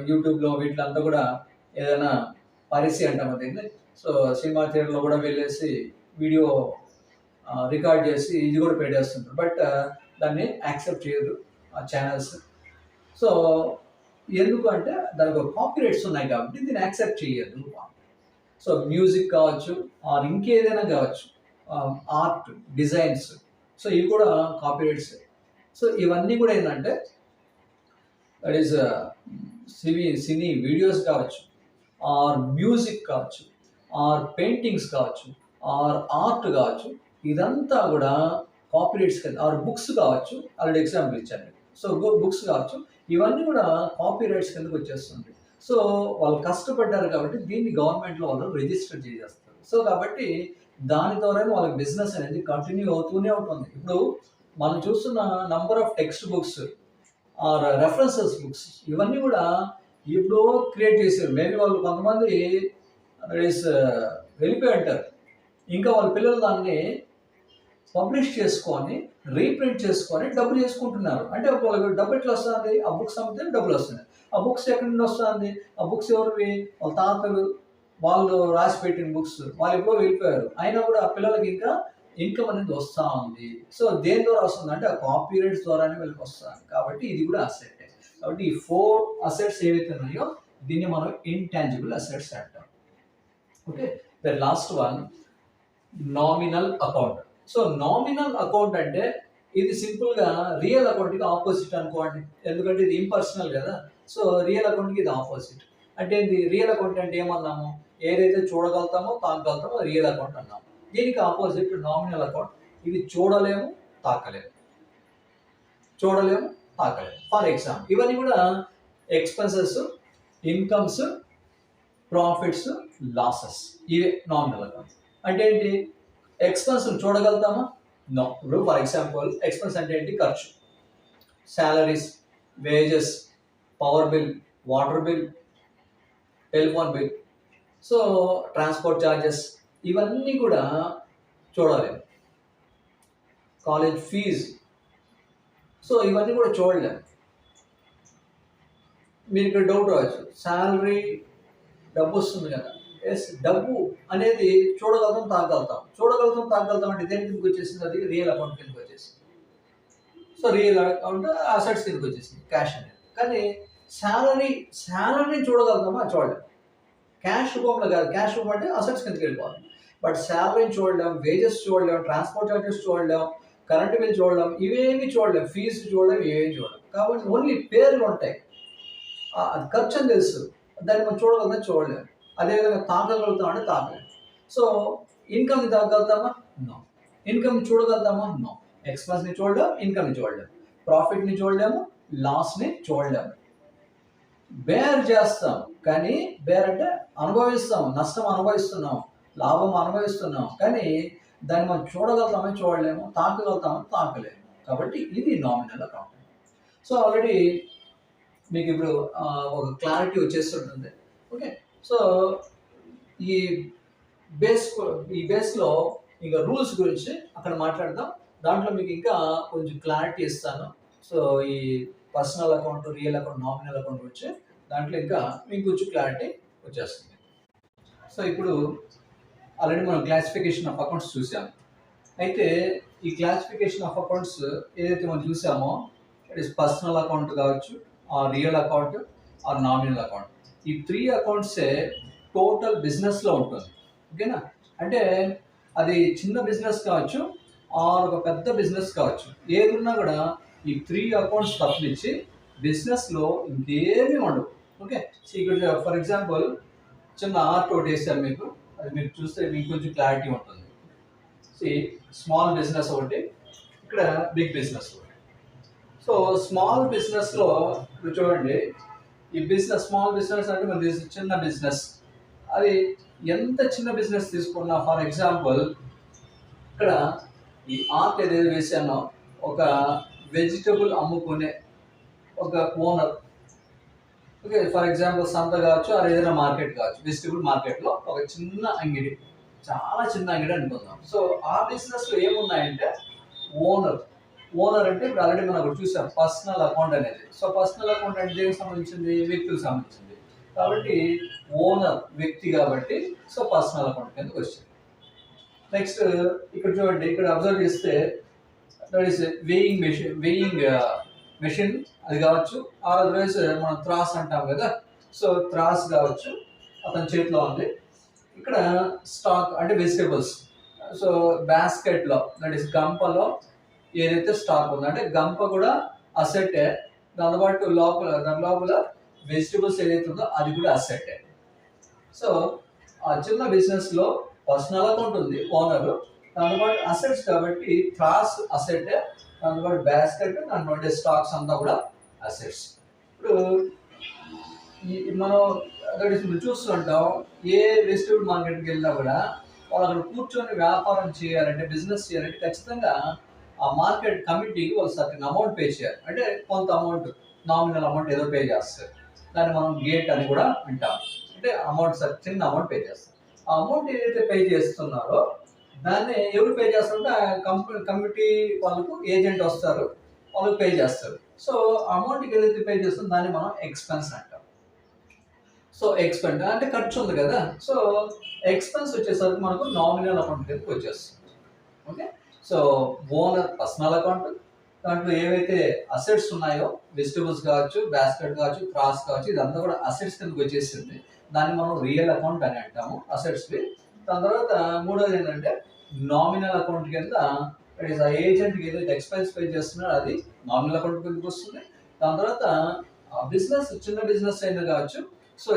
యూట్యూబ్లో వీటిలంతా కూడా ఏదైనా పైరసీ అంటాం దీన్ని. సో సినిమా థియేటర్లో కూడా వెళ్ళేసి వీడియో రికార్డ్ చేసి ఇది కూడా పెట్టేస్తుంటారు. బట్ దాన్ని యాక్సెప్ట్ చేయరు ఆ ఛానల్స్. సో ఎందుకు అంటే దానికి ఒక కాపీరైట్స్ ఉన్నాయి కాబట్టి దీన్ని యాక్సెప్ట్ చేయదు. సో మ్యూజిక్ కావచ్చు ఆర్ ఇంకేదైనా కావచ్చు, ఆర్ట్ డిజైన్స్, సో ఇవి కూడా కాపీరైట్స్. సో ఇవన్నీ కూడా ఏంటంటే దట్ ఈస్ సినీ వీడియోస్ కావచ్చు ఆర్ మ్యూజిక్ కావచ్చు ఆర్ పెయింటింగ్స్ కావచ్చు ఆర్ ఆర్ట్ కావచ్చు, ఇదంతా కూడా కాపీరైట్స్ కింద. ఆర్ బుక్స్ కావచ్చు, ఆల్రెడీ ఎగ్జాంపుల్ ఇచ్చాను. సో బుక్స్ కావచ్చు, ఇవన్నీ కూడా కాపీరైట్స్ కిందకి వచ్చేస్తుంది. సో వాళ్ళు కష్టపడ్డారు కాబట్టి దీన్ని గవర్నమెంట్లో వాళ్ళు రిజిస్టర్ చేసేస్తారు. సో కాబట్టి దాని ద్వారానే వాళ్ళకి బిజినెస్ అనేది కంటిన్యూ అవుతూనే ఉంటుంది. ఇప్పుడు మనం చూస్తున్న number of textbooks or references books ఇవన్నీ కూడా ఇప్పుడు క్రియేట్ చేశారు. మేబీ వాళ్ళు కొంతమంది వెళ్ళిపోయి ఉంటారు, ఇంకా వాళ్ళ పిల్లలు దాన్ని పబ్లిష్ చేసుకొని రీప్రింట్ చేసుకొని డబ్బులు చేసుకుంటున్నారు. అంటే వాళ్ళకి డబ్బు ఎట్లా వస్తుంది? ఆ బుక్స్ అమ్మితే డబ్బులు వస్తున్నాయి. ఆ బుక్స్ ఎక్కడి నుండి వస్తుంది? ఆ బుక్స్ ఎవరివి? వాళ్ళ తాతలు వాళ్ళు రాసి పెట్టిన బుక్స్, వాళ్ళు ఎప్పుడో వెళ్ళిపోయారు, అయినా కూడా ఆ పిల్లలకి ఇంకా ఇన్కమ్ అనేది వస్తూ ఉంది. సో దేని ద్వారా వస్తుంది అంటే ఆ కాపీరైట్స్ ద్వారానే వీళ్ళకి వస్తుంది. కాబట్టి ఇది కూడా అసెట్. కాబట్టి ఈ 4 అసెట్స్ ఏవైతే ఉన్నాయో దీన్ని మనం ఇంటాంజిబుల్ అసెట్స్ అంటాం. Okay, the last one nominal account. So nominal account అంటే ఇది సింపుల్గా రియల్ అకౌంట్కి ఆపోజిట్ అనుకోండి, ఎందుకంటే ఇది ఇంపర్సనల్ కదా. సో రియల్ అకౌంట్కి ఇది ఆపోజిట్. అంటే ఇది రియల్ అకౌంట్ అంటే ఏమన్నాము? ఏదైతే చూడగలుగుతామో తాకగలుగుతామో రియల్ అకౌంట్ అన్నాము. దీనికి ఆపోజిట్ నామినల్ అకౌంట్. ఇది చూడలేము తాకలేము, చూడలేము తాకలేము. ఫర్ ఎగ్జాంపుల్ ఇవన్నీ కూడా ఎక్స్పెన్సెస్, ఇన్కమ్స్, ప్రాఫిట్స్, లాసెస్, ఇవే నామినల్ అకౌంట్. అంటే ఏంటి? ఎక్స్పెన్స్ చూడగలుగుతామా? నో. ఇప్పుడు ఫర్ ఎగ్జాంపుల్ ఎక్స్పెన్స్ అంటే ఏంటి? ఖర్చు, salaries, wages, power bill, water bill, telephone bill, so transport charges, ఇవన్నీ కూడా చూడలేము. కాలేజ్ ఫీజు, సో ఇవన్నీ కూడా చూడలేము. మీరు ఇక్కడ డౌట్ రావచ్చు, శాలరీ డబ్బు వస్తుంది కదా, ఎస్, డబ్బు అనేది చూడగలుగుతాం, తాగలుగుతాం అంటే దేని కిందకి వచ్చేసింది? అది రియల్ అకౌంట్ కిందకి వచ్చేసింది. సో రియల్ అకౌంట్ అసెట్స్ కిందకి వచ్చేసింది క్యాష్ అనేది. కానీ శాలరీని చూడగలుగుతామా? చూడలేం. క్యాష్ రూపంలో కాదు, క్యాష్ రూపం అంటే అసెట్స్ కిందకి వెళ్ళిపోవాలి. బట్ శాలరీని చూడలేం, వేజెస్ చూడలేం, ట్రాన్స్పోర్ట్ చార్జెస్ చూడలేం, కరెంట్ బిల్ చూడలేం, ఇవేమి చూడలేం, ఫీజు చూడలేం, ఇవేమి చూడలేం. కాబట్టి ఓన్లీ పేర్లు ఉంటాయి. అది ఖర్చు అని తెలుసు, దాన్ని మనం చూడగలుగుతాం, చూడలేము. అదేవిధంగా తాకగలుగుతాం అంటే తాకలేము. సో ఇన్కమ్ని తాగలుగుతామా? నో. ఇన్కమ్ని చూడగలుగుతామా? నో. ఎక్స్పెన్స్ని చూడలేము, ఇన్కమ్ని చూడలేము, ప్రాఫిట్ని చూడలేము, లాస్ని చూడలేము. బేర్ చేస్తాం, కానీ బేర్ అంటే అనుభవిస్తాం, నష్టం అనుభవిస్తున్నాం, లాభం అనుభవిస్తున్నాం, కానీ దాన్ని మనం చూడగలుగుతామని చూడలేము, తాకగలుగుతామని తాకలేము. కాబట్టి ఇది నామినల్ అకౌంట్. సో ఆల్రెడీ మీకు ఇప్పుడు ఒక క్లారిటీ వచ్చేస్తుంటుంది. ఓకే, సో ఈ బేస్లో ఇంకా రూల్స్ గురించి అక్కడ మాట్లాడదాం. దాంట్లో మీకు ఇంకా కొంచెం క్లారిటీ ఇస్తాను. సో ఈ personal account, real account, nominal account గురించి దాంట్లో ఇంకా మీకు కొంచెం క్లారిటీ వచ్చేస్తుంది. సో ఇప్పుడు ఆల్రెడీ మనం క్లాసిఫికేషన్ ఆఫ్ అకౌంట్స్ చూసాం. అయితే ఈ క్లాసిఫికేషన్ ఆఫ్ అకౌంట్స్ ఏదైతే మనం చూసామో, ఇట్ ఈస్ పర్సనల్ అకౌంట్ కావచ్చు, ఆ రియల్ అకౌంట్, ఆ నామినల్ అకౌంట్. ఈ 3 అకౌంట్సే టోటల్ బిజినెస్లో ఉంటుంది. ఓకేనా? అంటే అది చిన్న బిజినెస్ కావచ్చు, ఆర్ ఒక పెద్ద బిజినెస్ కావచ్చు, ఏది ఉన్నా కూడా ఈ 3 అకౌంట్స్ తప్పించి బిజినెస్లో ఇంకేమీ ఉండవు. ఓకే, సో ఇక్కడ ఫర్ ఎగ్జాంపుల్ చిన్న ఆర్ట్ ఒకటి వేసాను మీకు, అది మీరు చూస్తే మీకు కొంచెం క్లారిటీ ఉంటుంది. స్మాల్ బిజినెస్ ఒకటి, ఇక్కడ బిగ్ బిజినెస్ ఒకటి. సో స్మాల్ బిజినెస్లో ఇప్పుడు చూడండి, ఈ స్మాల్ బిజినెస్ అంటే మన చిన్న బిజినెస్. అది ఎంత చిన్న బిజినెస్ తీసుకున్నా, ఫర్ ఎగ్జాంపుల్ ఇక్కడ ఈ ఆర్ట్ ఏదైతే వేసానో, ఒక వెజిటబుల్ అమ్ముకునే ఒక ఓనర్, ఓకే, ఫర్ ఎగ్జాంపుల్ సంత కావచ్చు, అది ఏదైనా మార్కెట్ కావచ్చు, వెజిటబుల్ మార్కెట్లో ఒక చిన్న అంగిడి, చాలా చిన్న అంగిడి అనుకుందాం. సో ఆ బిజినెస్లో ఏమున్నాయంటే ఓనర్ అంటే ఇప్పుడు ఆల్రెడీ మనం ఒకటి చూసాం, పర్సనల్ అకౌంట్ అనేది. సో పర్సనల్ అకౌంట్ అంటే దేనికి సంబంధించింది? వ్యక్తులకు సంబంధించింది. కాబట్టి ఓనర్ వ్యక్తి కాబట్టి సో పర్సనల్ అకౌంట్ కిందకి వచ్చింది. నెక్స్ట్ ఇక్కడ చూడండి, ఇక్కడ అబ్జర్వ్ చేస్తే దట్ ఈస్ వెయింగ్ మెషిన్ అది కావచ్చు, అదర్వైజ్ మనం త్రాస్ అంటాం కదా, సో త్రాస్ కావచ్చు, అతని చేతిలో ఉంది. ఇక్కడ స్టాక్ అంటే వెజిటేబుల్స్. సో బాస్కెట్లో, దట్ ఈస్ గంపలో ఏదైతే స్టాక్ ఉందో, అంటే గంప కూడా అసెట్టే, దాని లోపల వెజిటేబుల్స్ ఏదైతే ఉందో అది కూడా అసెట్టే. సో ఆ చిన్న బిజినెస్లో పర్సనల్ అకౌంట్ ఉంది, ఓనరు, దాంతోపాటు అసెట్స్ కాబట్టి త్రాస్ అసెట్టే, దాంతోపాటు బాస్కెట్, దాంట్లో స్టాక్స్ అంతా కూడా అసెట్స్. ఇప్పుడు మనం చూస్తుంటాం, ఏ వెజిటేబుల్ మార్కెట్కి వెళ్ళినా కూడా వాళ్ళు అక్కడ కూర్చొని వ్యాపారం చేయాలంటే, బిజినెస్ చేయాలంటే ఖచ్చితంగా ఆ మార్కెట్ కమిటీకి వాళ్ళు సర్టెన్ అమౌంట్ పే చేయాలి. అంటే కొంత అమౌంట్, నామినల్ అమౌంట్ ఏదో పే చేస్తారు. దాన్ని మనం గేట్ అని కూడా అంటాం. అంటే అమౌంట్ చిన్న అమౌంట్ పే చేస్తారు. ఆ అమౌంట్ ఏదైతే పే చేస్తున్నారో దాన్ని ఎవరు పే చేస్తారంటే కమిటీ వాళ్ళకు ఏజెంట్ వస్తారు, వాళ్ళకి పే చేస్తారు. సో అమౌంట్కి ఏదైతే పే చేస్తుందో దాన్ని మనం ఎక్స్పెన్స్ అంటాం. సో ఎక్స్పెన్స్ అంటే ఖర్చు ఉంది కదా, సో ఎక్స్పెన్స్ వచ్చేసరికి మనకు నామినల్ అకౌంట్ కిందకి వచ్చేస్తుంది. Okay, so owner personal account, దాంట్లో ఏవైతే అసెట్స్ ఉన్నాయో, వెజిటబుల్స్ కావచ్చు, బాస్కెట్ కావచ్చు, త్రాస్ కావచ్చు, ఇదంతా కూడా అసెట్స్ కిందకి వచ్చేసింది. దాన్ని మనం రియల్ అకౌంట్ అని అంటాము, అసెట్స్వి. దాని తర్వాత మూడోది ఏంటంటే నామినల్ అకౌంట్ కింద, ఆ ఏజెంట్కి ఏదైతే ఎక్స్పెన్స్ పే చేస్తున్నారో అది నామినల్ అకౌంట్ కిందకి వస్తుంది. దాని తర్వాత బిజినెస్, చిన్న బిజినెస్ అయినా కావచ్చు, సో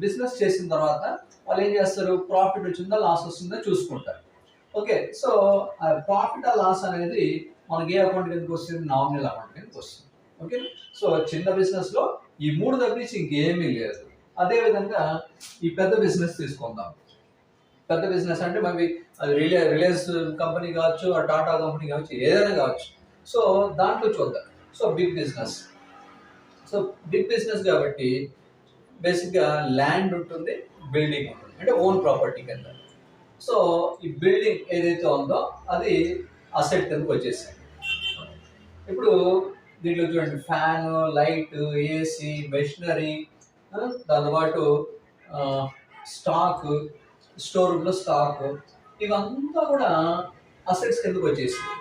బిజినెస్ చేసిన తర్వాత వాళ్ళు ఏం చేస్తారు, ప్రాఫిట్ వచ్చిందా లాస్ వస్తుందా చూసుకుంటారు. ఓకే, సో ప్రాఫిట్ ఆ లాస్ అనేది మనకి ఏ అకౌంట్ కిందకి వస్తుంది? నామినల్ అకౌంట్ కిందకి వస్తుంది. ఓకే, సో చిన్న బిజినెస్లో ఈ 3 తప్పించి ఇంకేమీ లేదు. అదేవిధంగా ఈ పెద్ద బిజినెస్ తీసుకుందాం. పెద్ద బిజినెస్ అంటే మనకి అది రిలయన్స్ కంపెనీ కావచ్చు, ఆ టాటా కంపెనీ కావచ్చు, ఏదైనా కావచ్చు. సో దాంట్లో చూద్దాం. సో బిగ్ బిజినెస్ కాబట్టి బేసిక్గా ల్యాండ్ ఉంటుంది, బిల్డింగ్ ఉంటుంది, అంటే ఓన్ ప్రాపర్టీ కింద. సో ఈ బిల్డింగ్ ఏదైతే ఉందో అది అసెట్ కిందకి వచ్చేసింది. ఇప్పుడు దీంట్లో చూడండి, ఫ్యాన్, లైట్, ఏసీ, మెషినరీ, దాంతోపాటు స్టాక్, స్టోర్ రూమ్లో స్టాక్, ఇవంతా కూడా అసెట్స్ కిందకు వచ్చేసింది.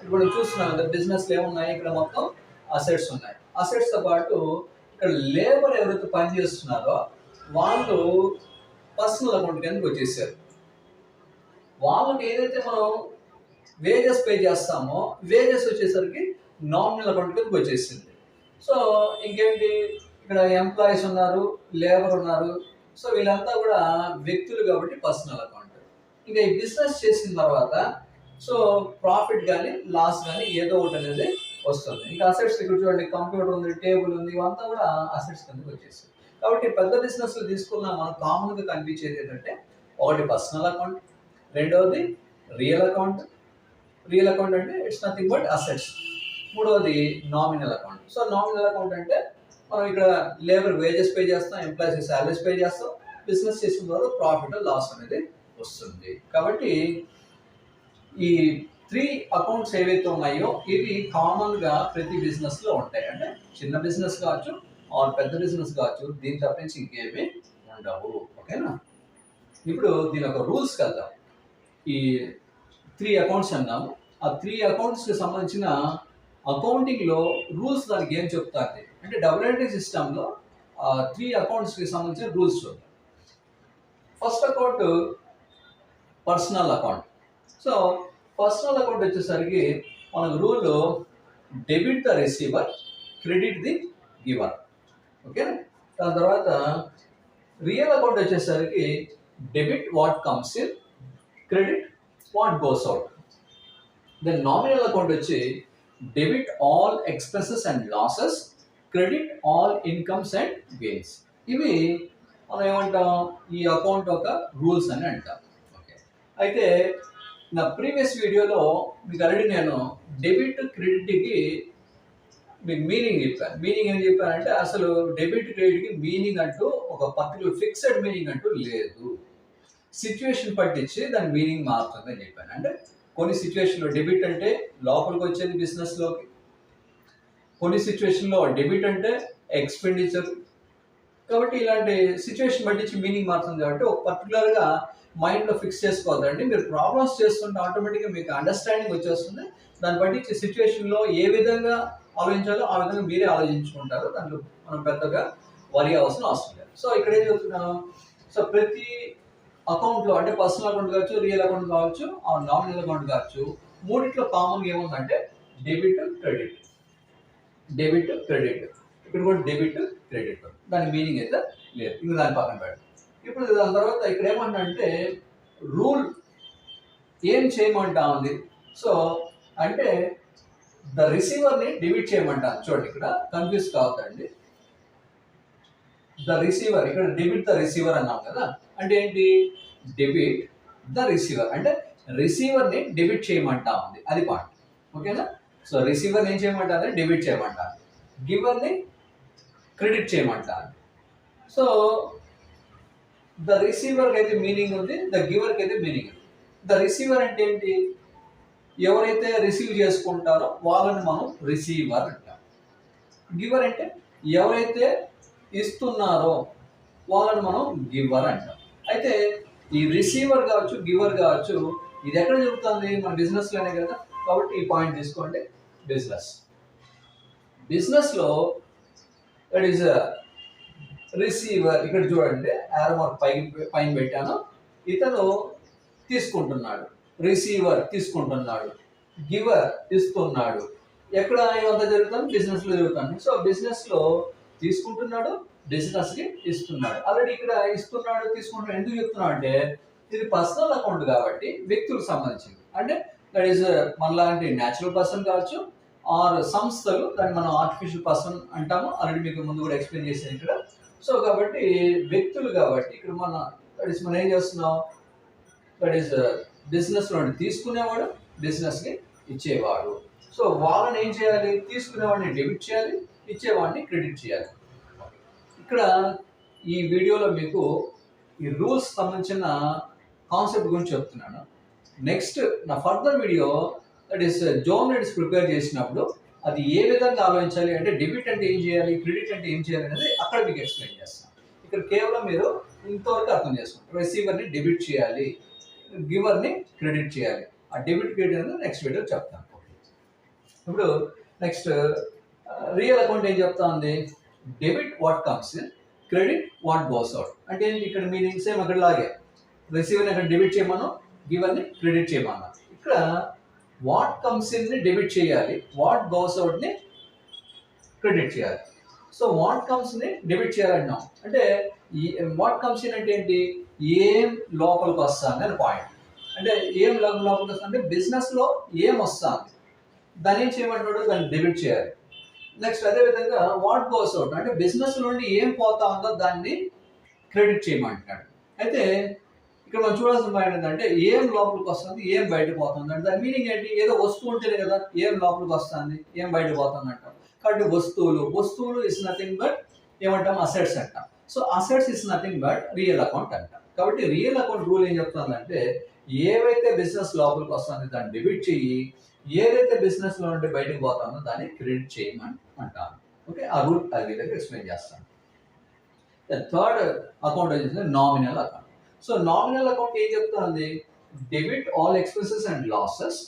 ఇప్పుడు చూస్తున్నాం కదా బిజినెస్లో ఏమున్నాయి, ఇక్కడ మొత్తం అసెట్స్ ఉన్నాయి. అసెట్స్తో పాటు ఇక్కడ లేబర్ ఎవరైతే పని చేస్తున్నారో వాళ్ళు పర్సనల్ అకౌంట్ కిందకు వచ్చేసారు. వాళ్ళకి ఏదైతే మనం వేజెస్ పే చేస్తామో వేజెస్ వచ్చేసరికి నామినల్ అకౌంట్ కిందకు వచ్చేసింది. సో ఇంకేంటి, ఇక్కడ ఎంప్లాయీస్ ఉన్నారు, లేబర్ ఉన్నారు. సో వీళ్ళంతా కూడా వ్యక్తులు కాబట్టి పర్సనల్ అకౌంట్. ఇంకా ఈ బిజినెస్ చేసిన తర్వాత సో ప్రాఫిట్ కానీ లాస్ కానీ ఏదో ఒకటి అనేది వస్తుంది. ఇంకా అసెట్స్ ఇక్కడ చూడండి, కంప్యూటర్ ఉంది, టేబుల్ ఉంది, ఇవంతా కూడా అసెట్స్ కిందకి వచ్చేస్తాయి. కాబట్టి పెద్ద బిజినెస్లు తీసుకున్న మనకు కామన్గా కనిపించేది ఏంటంటే ఒకటి పర్సనల్ అకౌంట్, రెండవది రియల్ అకౌంట్. రియల్ అకౌంట్ అంటే ఇట్స్ నథింగ్ బట్ అసెట్స్. మూడవది nominal account. So nominal account అంటే మనం ఇక్కడ లేబర్ వేజెస్ పే చేస్తాం, ఎంప్లాయీస్ శాలరీస్ పే చేస్తాం, బిజినెస్ చేసిన తర్వాత ప్రాఫిట్ లాస్ అనేది వస్తుంది. కాబట్టి ఈ 3 అకౌంట్స్ ఏవైతే ఉన్నాయో ఇవి కామన్గా ప్రతి బిజినెస్లో ఉంటాయి. అంటే చిన్న బిజినెస్ కావచ్చు ఆర్ పెద్ద బిజినెస్ కావచ్చు, దీని తప్పించి ఇంకేమీ ఉండవు. ఓకేనా? ఇప్పుడు దీని ఒక రూల్స్కి వెళ్దాం. ఈ 3 అకౌంట్స్ అన్నాము. ఆ 3 అకౌంట్స్కి సంబంధించిన అకౌంటింగ్లో రూల్స్ దానికి ఏం చెప్తారు అంటే డబుల్ ఎంట్రీ సిస్టంలో 3 అకౌంట్స్కి సంబంధించిన రూల్స్ చూద్దాం. First account personal account. So personal account వచ్చేసరికి మనకు rule debit the receiver, credit the giver. Okay. దాని తర్వాత రియల్ అకౌంట్ వచ్చేసరికి debit what comes in, credit what goes out. Then nominal account వచ్చి debit all expenses and losses, credit all incomes and gains. ఇవి మనం ఏమంటాం, ఈ account ఒక rules అని అంటాం. ఓకే. అయితే నా ప్రీవియస్ వీడియోలో మీకు ఆల్రెడీ నేను డెబిట్ క్రెడిట్కి మీకు మీనింగ్ చెప్పాను. మీనింగ్ ఏం చెప్పానంటే అసలు డెబిట్ క్రెడిట్కి మీనింగ్ అంటూ ఒక పర్టికులర్ ఫిక్స్డ్ మీనింగ్ అంటూ లేదు. సిచ్యువేషన్ పట్టించి దాని మీనింగ్ మారుతుందని చెప్పాను. అంటే కొన్ని సిచ్యువేషన్లో డెబిట్ అంటే లోపలికి వచ్చేది బిజినెస్లోకి, కొన్ని సిచ్యువేషన్లో డెబిట్ అంటే ఎక్స్పెండిచర్. కాబట్టి ఇలాంటి సిచ్యువేషన్ పట్టించి మీనింగ్ మారుతుంది. కాబట్టి ఒక పర్టికులర్గా మైండ్లో ఫిక్స్ చేసుకోవద్దండి. మీరు ప్రాబ్లమ్స్ చేస్తుంటే ఆటోమేటిక్గా మీకు అండర్స్టాండింగ్ వచ్చేస్తుంది. దాన్ని బట్టి సిచ్యువేషన్లో ఏ విధంగా ఆలోచించాలో ఆ విధంగా మీరే ఆలోచించుకుంటారు. దాంట్లో మనం పెద్దగా వరి అవసరం లేదు. సో ఇక్కడ ఏం చెప్తున్నాం, సో ప్రతి అకౌంట్లో అంటే పర్సనల్ అకౌంట్ కావచ్చు, రియల్ అకౌంట్ కావచ్చు, ఆ నామినల్ అకౌంట్ కావచ్చు, మూడిట్లో కామన్గా ఏముందంటే డెబిట్ క్రెడిట్. డెబిట్ క్రెడిట్, ఇక్కడ కూడా డెబిట్ క్రెడిట్, దాని మీనింగ్ అయితే లేదు. ఇంకా దాని పక్కన పెట్టండి. ఇప్పుడు దాని తర్వాత ఇక్కడ ఏమంటే రూల్ ఏం చేయమంటా ఉంది. సో అంటే ద రిసీవర్ని డెబిట్ చేయమంటాను. చూడండి ఇక్కడ కన్ఫ్యూజ్ కావద్దండి. ద రిసీవర్, ఇక్కడ డెబిట్ ద రిసీవర్ అన్నాం కదా, అంటే ఏంటి, డెబిట్ ద రిసీవర్ అంటే రిసీవర్ని డెబిట్ చేయమంటా ఉంది, అది పాయింట్. ఓకేనా? సో రిసీవర్ని ఏం చేయమంటారు, డెబిట్ చేయమంటారు. గివర్ని క్రెడిట్ చేయమంటారు. సో ద రిసీవర్కి అయితే మీనింగ్ ఉంది, ద గివర్కి అయితే మీనింగ్ ఉంది. ద రిసీవర్ అంటే ఏంటి, ఎవరైతే రిసీవ్ చేసుకుంటారో వాళ్ళని మనం రిసీవర్ అంటాం. గివర్ అంటే ఎవరైతే ఇస్తున్నారో వాళ్ళని మనం గివర్ అంటాం. అయితే ఈ రిసీవర్ కావచ్చు, గివర్ కావచ్చు, ఇది ఎక్కడ చెబుతుంది, మన బిజినెస్లోనే కదా. కాబట్టి ఈ పాయింట్ తీసుకోండి. బిజినెస్లో దట్ ఈస్ రిసీవర్. ఇక్కడ చూడండి యారో మార్క్ పైన పెట్టాను. ఇతను తీసుకుంటున్నాడు, రిసీవర్ తీసుకుంటున్నాడు, గివర్ ఇస్తున్నాడు. ఎక్కడ ఇవంతా జరుగుతుంది, బిజినెస్లో జరుగుతుంది. సో బిజినెస్లో తీసుకుంటున్నాడు, బిజినెస్కి ఇస్తున్నాడు. ఆల్రెడీ ఇక్కడ ఇస్తున్నాడు, తీసుకుంటున్నాడు ఎందుకు చెప్తున్నాడు అంటే ఇది పర్సనల్ అకౌంట్ కాబట్టి వ్యక్తులకు సంబంధించింది. అంటే దట్ ఈస్ మనలాంటి న్యాచురల్ పర్సన్ కావచ్చు ఆర్ సంస్థలు, దాన్ని మనం ఆర్టిఫిషియల్ పర్సన్ అంటాము. ఆల్రెడీ మీకు ముందు కూడా ఎక్స్ప్లెయిన్ చేశాను ఇక్కడ. సో కాబట్టి వ్యక్తులు కాబట్టి ఇక్కడ మనం ఏం చేస్తున్నాం, దట్ ఈస్ బిజినెస్లో తీసుకునేవాడు, బిజినెస్కి ఇచ్చేవాడు. సో వాళ్ళని ఏం చేయాలి, తీసుకునేవాడిని డెబిట్ చేయాలి, ఇచ్చేవాడిని క్రెడిట్ చేయాలి. ఇక్కడ ఈ వీడియోలో మీకు ఈ రూల్స్ సంబంధించిన కాన్సెప్ట్ గురించి చెప్తున్నాను. నెక్స్ట్ నా further video that is zone rides prepare చేసినప్పుడు అది ఏ విధంగా ఆలోచించాలి అంటే డెబిట్ అంటే ఏం చేయాలి, క్రెడిట్ అంటే ఏం చేయాలి అనేది అక్కడ మీకు ఎక్స్ప్లెయిన్ చేస్తాను. ఇక్కడ కేవలం మీరు ఇంతవరకు అర్థం చేసుకోండి. రిసీవర్ని డెబిట్ చేయాలి, గివర్ని క్రెడిట్ చేయాలి. ఆ డెబిట్ క్రెడిట్ అనేది నెక్స్ట్ వీడియో చెప్తాను. ఇప్పుడు నెక్స్ట్ రియల్ అకౌంట్ ఏం చెప్తా ఉంది, debit what comes in, credit what goes out. అంటే ఏంటి ఇక్కడ మీనింగ్ సేమ్ అక్కడ లాగే, రిసీవర్ని అక్కడ డెబిట్ చేయమను, గివర్ని క్రెడిట్ చేయమన్నా. ఇక్కడ వాట్ కమ్స్ ఇన్ని డెబిట్ చేయాలి, వాట్ గోస్ అవుట్ని క్రెడిట్ చేయాలి. సో వాట్ కమ్స్ని డెబిట్ చేయాలన్నాం అంటే వాట్ కమ్స్ ఇన్ అంటే ఏంటి, ఏం లోపలికి వస్తుంది అని పాయింట్. అంటే ఏం లోపలికి వస్తుంది అంటే బిజినెస్లో ఏం వస్తుంది దాన్ని ఏం చేయమంటాడు, దాన్ని డెబిట్ చేయాలి. నెక్స్ట్ అదేవిధంగా వాట్ గోస్ అవుట్ అంటే బిజినెస్ నుండి ఏం పోతా ఉందో దాన్ని క్రెడిట్ చేయమంటున్నాడు. అయితే ఇక్కడ మనం చూడాల్సిన పాయింట్ ఏంటంటే ఏం లోపలికి వస్తుంది, ఏం బయటకు పోతుంది అంటే దాని మీనింగ్ ఏంటి, ఏదో వస్తువు ఉంటేనే కదా ఏం లోపలికి వస్తుంది ఏం బయటకు పోతుంది అంటాం. కాబట్టి వస్తువులు ఇస్ నథింగ్ బట్ ఏమంటాం, అసెట్స్ అంటాం. So assets is nothing but real account అంటాం. కాబట్టి రియల్ అకౌంట్ రూల్ ఏం చెప్తుందంటే ఏవైతే బిజినెస్ లోపలికి వస్తుందో దాన్ని డెబిట్ చెయ్యి, ఏదైతే బిజినెస్ లో నుండి బయటకు పోతామో దాన్ని క్రెడిట్ చేయమని అంటాను. ఓకే, ఆ రూల్ అది విధంగా ఎక్స్ప్లెయిన్ చేస్తాను. థర్డ్ అకౌంట్ వచ్చేసి nominal account. So nominal account ఏం చెప్తుంది, debit all expenses and losses,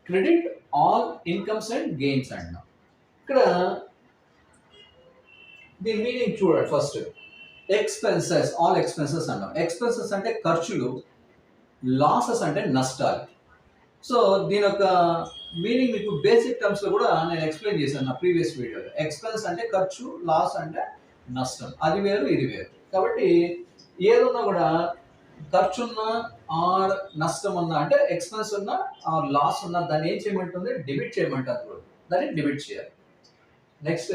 credit all incomes and gains అంటున్నాం. ఇక్కడ దీని మీనింగ్ చూడండి. ఫస్ట్ ఎక్స్పెన్సెస్, ఆల్ ఎక్స్పెన్సెస్ అన్నాం. ఎక్స్పెన్సెస్ అంటే ఖర్చులు, లాసెస్ అంటే నష్టాలు. సో దీని యొక్క మీనింగ్ మీకు బేసిక్ టర్మ్స్లో కూడా నేను ఎక్స్ప్లెయిన్ చేశాను నా ప్రీవియస్ వీడియోలో. ఎక్స్పెన్స్ అంటే ఖర్చు, లాస్ అంటే నష్టం. అది వేరు ఇది వేరు. కాబట్టి ఏదున్నా కూడా ఖర్చు ఉన్నా ఆర్ నష్టం ఉన్నా అంటే ఎక్స్పెన్స్ ఉన్నా ఆర్ లాస్ ఉన్నా దాన్ని ఏం చేయమంటుంది, డెబిట్ చేయమంటారు. దాన్ని డెబిట్ చేయాలి. Next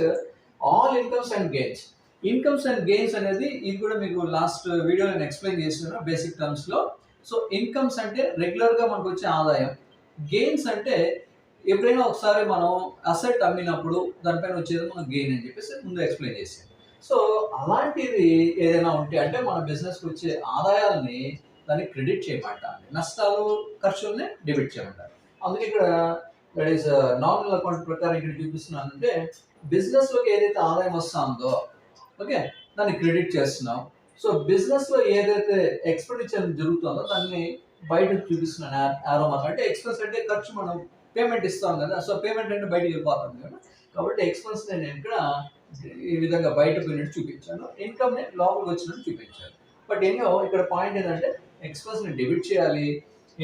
all incomes and gains. Incomes and gains అనేది ఇది కూడా మీకు లాస్ట్ వీడియో నేను ఎక్స్ప్లెయిన్ చేస్తున్నాను బేసిక్ టర్మ్స్లో. సో ఇన్కమ్స్ అంటే రెగ్యులర్గా మనకు వచ్చే ఆదాయం, గెయిన్స్ అంటే ఎప్పుడైనా ఒకసారి మనం అసెట్ అమ్మినప్పుడు దానిపైన వచ్చేది మనం గెయిన్ అని చెప్పేసి ముందు ఎక్స్ప్లెయిన్ చేసాం. సో అలాంటిది ఏదైనా ఉంటే అంటే మన బిజినెస్కి వచ్చే ఆదాయాలని దాన్ని క్రెడిట్ చేయమంటారు, నష్టాలు ఖర్చుల్ని డెబిట్ చేయమంటారు. అందుకే ఇక్కడ దట్ ఈస్ నామినల్ అకౌంట్ ప్రకారం ఇక్కడ చూపిస్తున్నానంటే బిజినెస్లోకి ఏదైతే ఆదాయం వస్తుందో ఓకే దాన్ని క్రెడిట్ చేస్తున్నాం. సో బిజినెస్లో ఏదైతే ఎక్స్పెండిచర్ జరుగుతుందో దాన్ని బయటకు చూపిస్తున్నాను యారో మార్క్. అంటే ఎక్స్పెన్స్ అంటే ఖర్చు, మనం పేమెంట్ ఇస్తాం కదా, సో పేమెంట్ అంటే బయటకు వెళ్ళిపోతుంది కదా. కాబట్టి ఎక్స్పెన్స్ నేను ఇక్కడ ఈ విధంగా బయట పోయినట్టు చూపించాను, ఇన్కమ్ని లోపలికి వచ్చినట్టు చూపించాను. బట్ ఎన్నో ఇక్కడ పాయింట్ ఏంటంటే ఎక్స్పెన్స్ని డెబిట్ చేయాలి,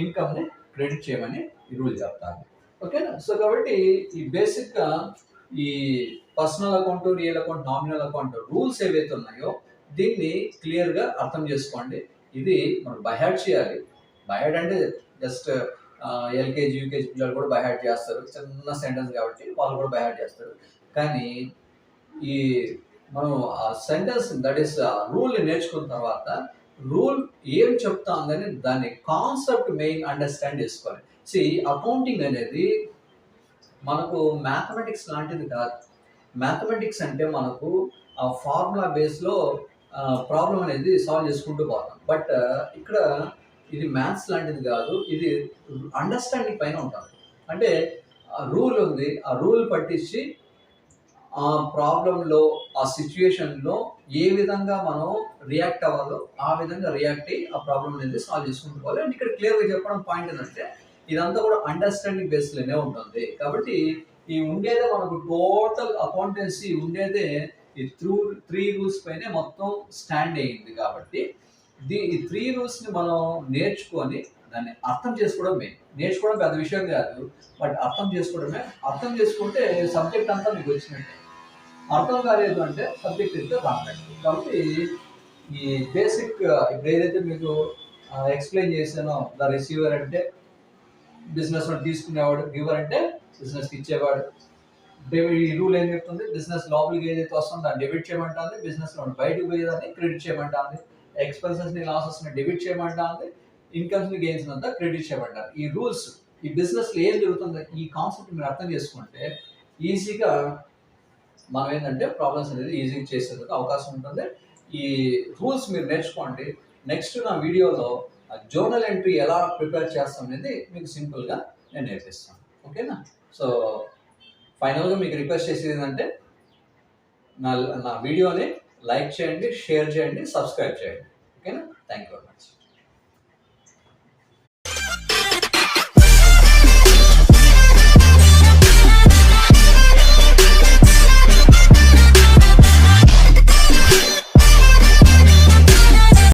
ఇన్కమ్ని క్రెడిట్ చేయమని ఈ రూల్ చెప్తాను. ఓకేనా. సో కాబట్టి ఈ బేసిక్గా ఈ personal account, real account, nominal account rules ఏవైతే ఉన్నాయో దీన్ని క్లియర్గా అర్థం చేసుకోండి. ఇది మనం బైహార్ట్ చేయాలి. బైహార్ట్ అంటే జస్ట్ ఎల్కేజీ యూకేజీ పిల్లలు కూడా బైహార్ట్ చేస్తారు, చిన్న సెంటెన్స్ కాబట్టి వాళ్ళు కూడా బైహార్ట్ చేస్తారు. కానీ ఈ మనం ఆ సెంటెన్స్ దట్ ఈస్ రూల్ని నేర్చుకున్న తర్వాత రూల్ ఏం చెప్తా ఉందని దాని కాన్సెప్ట్ మెయిన్ అండర్స్టాండ్ చేసుకోవాలి. అకౌంటింగ్ అనేది మనకు మ్యాథమెటిక్స్ లాంటిది కాదు. మ్యాథమెటిక్స్ అంటే మనకు ఆ ఫార్ములా బేస్లో ప్రాబ్లం అనేది సాల్వ్ చేసుకుంటూ పోతాం. బట్ ఇక్కడ ఇది మ్యాథ్స్ లాంటిది కాదు, ఇది అండర్స్టాండింగ్ పైన ఉంటుంది. అంటే రూల్ ఉంది, ఆ రూల్ పట్టించి ఆ ప్రాబ్లంలో ఆ సిచ్యుయేషన్లో ఏ విధంగా మనం రియాక్ట్ అవ్వాలో ఆ విధంగా రియాక్ట్ అయ్యి ఆ ప్రాబ్లం అనేది సాల్వ్ చేసుకుంటూ పోవాలి. అండ్ ఇక్కడ క్లియర్గా చెప్పడం పాయింట్ ఏంటంటే ఇదంతా కూడా అండర్స్టాండింగ్ బేస్లోనే ఉంటుంది. కాబట్టి ఈ ఉండేదే మనకు టోటల్ అకౌంటెన్సీ ఉండేదే ఈ త్రీ రూల్స్ పైనే మొత్తం స్టాండ్ అయ్యింది. కాబట్టి ఈ 3 రూల్స్ని మనం నేర్చుకొని దాన్ని అర్థం చేసుకోవడం మెయిన్. నేర్చుకోవడం పెద్ద విషయం కాదు, బట్ అర్థం చేసుకోవడమే. అర్థం చేసుకుంటే సబ్జెక్ట్ అంతా మీకు వచ్చినట్టే. అర్థం కాలేదు అంటే సబ్జెక్ట్ అయితే రానట్టు. కాబట్టి ఈ బేసిక్ ఇప్పుడు ఏదైతే మీకు ఎక్స్ప్లెయిన్ చేశానో, ద రిసీవర్ అంటే బిజినెస్ తీసుకునేవాడు, గివర్ అంటే బిజినెస్కి ఇచ్చేవాడు. ఈ రూల్ ఏం చెప్తుంది, బిజినెస్ లోపలికి ఏదైతే వస్తుందో దాన్ని డెబిట్ చేయమంటుంది, బిజినెస్ లో బయటకు పోయేదాన్ని క్రెడిట్ చేయమంటుంది, ఎక్స్పెన్సెస్ ని లాసెస్ ని డెబిట్ చేయమంటుంది, ఇన్కమ్స్ ని గెయిన్స్ అంతా క్రెడిట్ చేయమంటారు. ఈ రూల్స్ ఈ బిజినెస్ లో ఏం జరుగుతుందో ఈ కాన్సెప్ట్ మీరు అర్థం చేసుకుంటే ఈజీగా మనం ఏంటంటే ప్రాబ్లమ్స్ అనేది ఈజీగా చేసేందుకు అవకాశం ఉంటుంది. ఈ రూల్స్ మీరు నేర్చుకోండి. నెక్స్ట్ నా వీడియోలో జర్నల్ ఎంట్రీ ఎలా ప్రిపేర్ చేస్తాం అనేది మీకు సింపుల్గా నేను నేర్పిస్తాను. ఓకేనా. సో ఫైనల్గా మీకు రిక్వెస్ట్ చేసేది ఏంటంటే నా వీడియోని లైక్ చేయండి, షేర్ చేయండి, సబ్స్క్రైబ్ చేయండి. ఓకేనా? Thank you very much.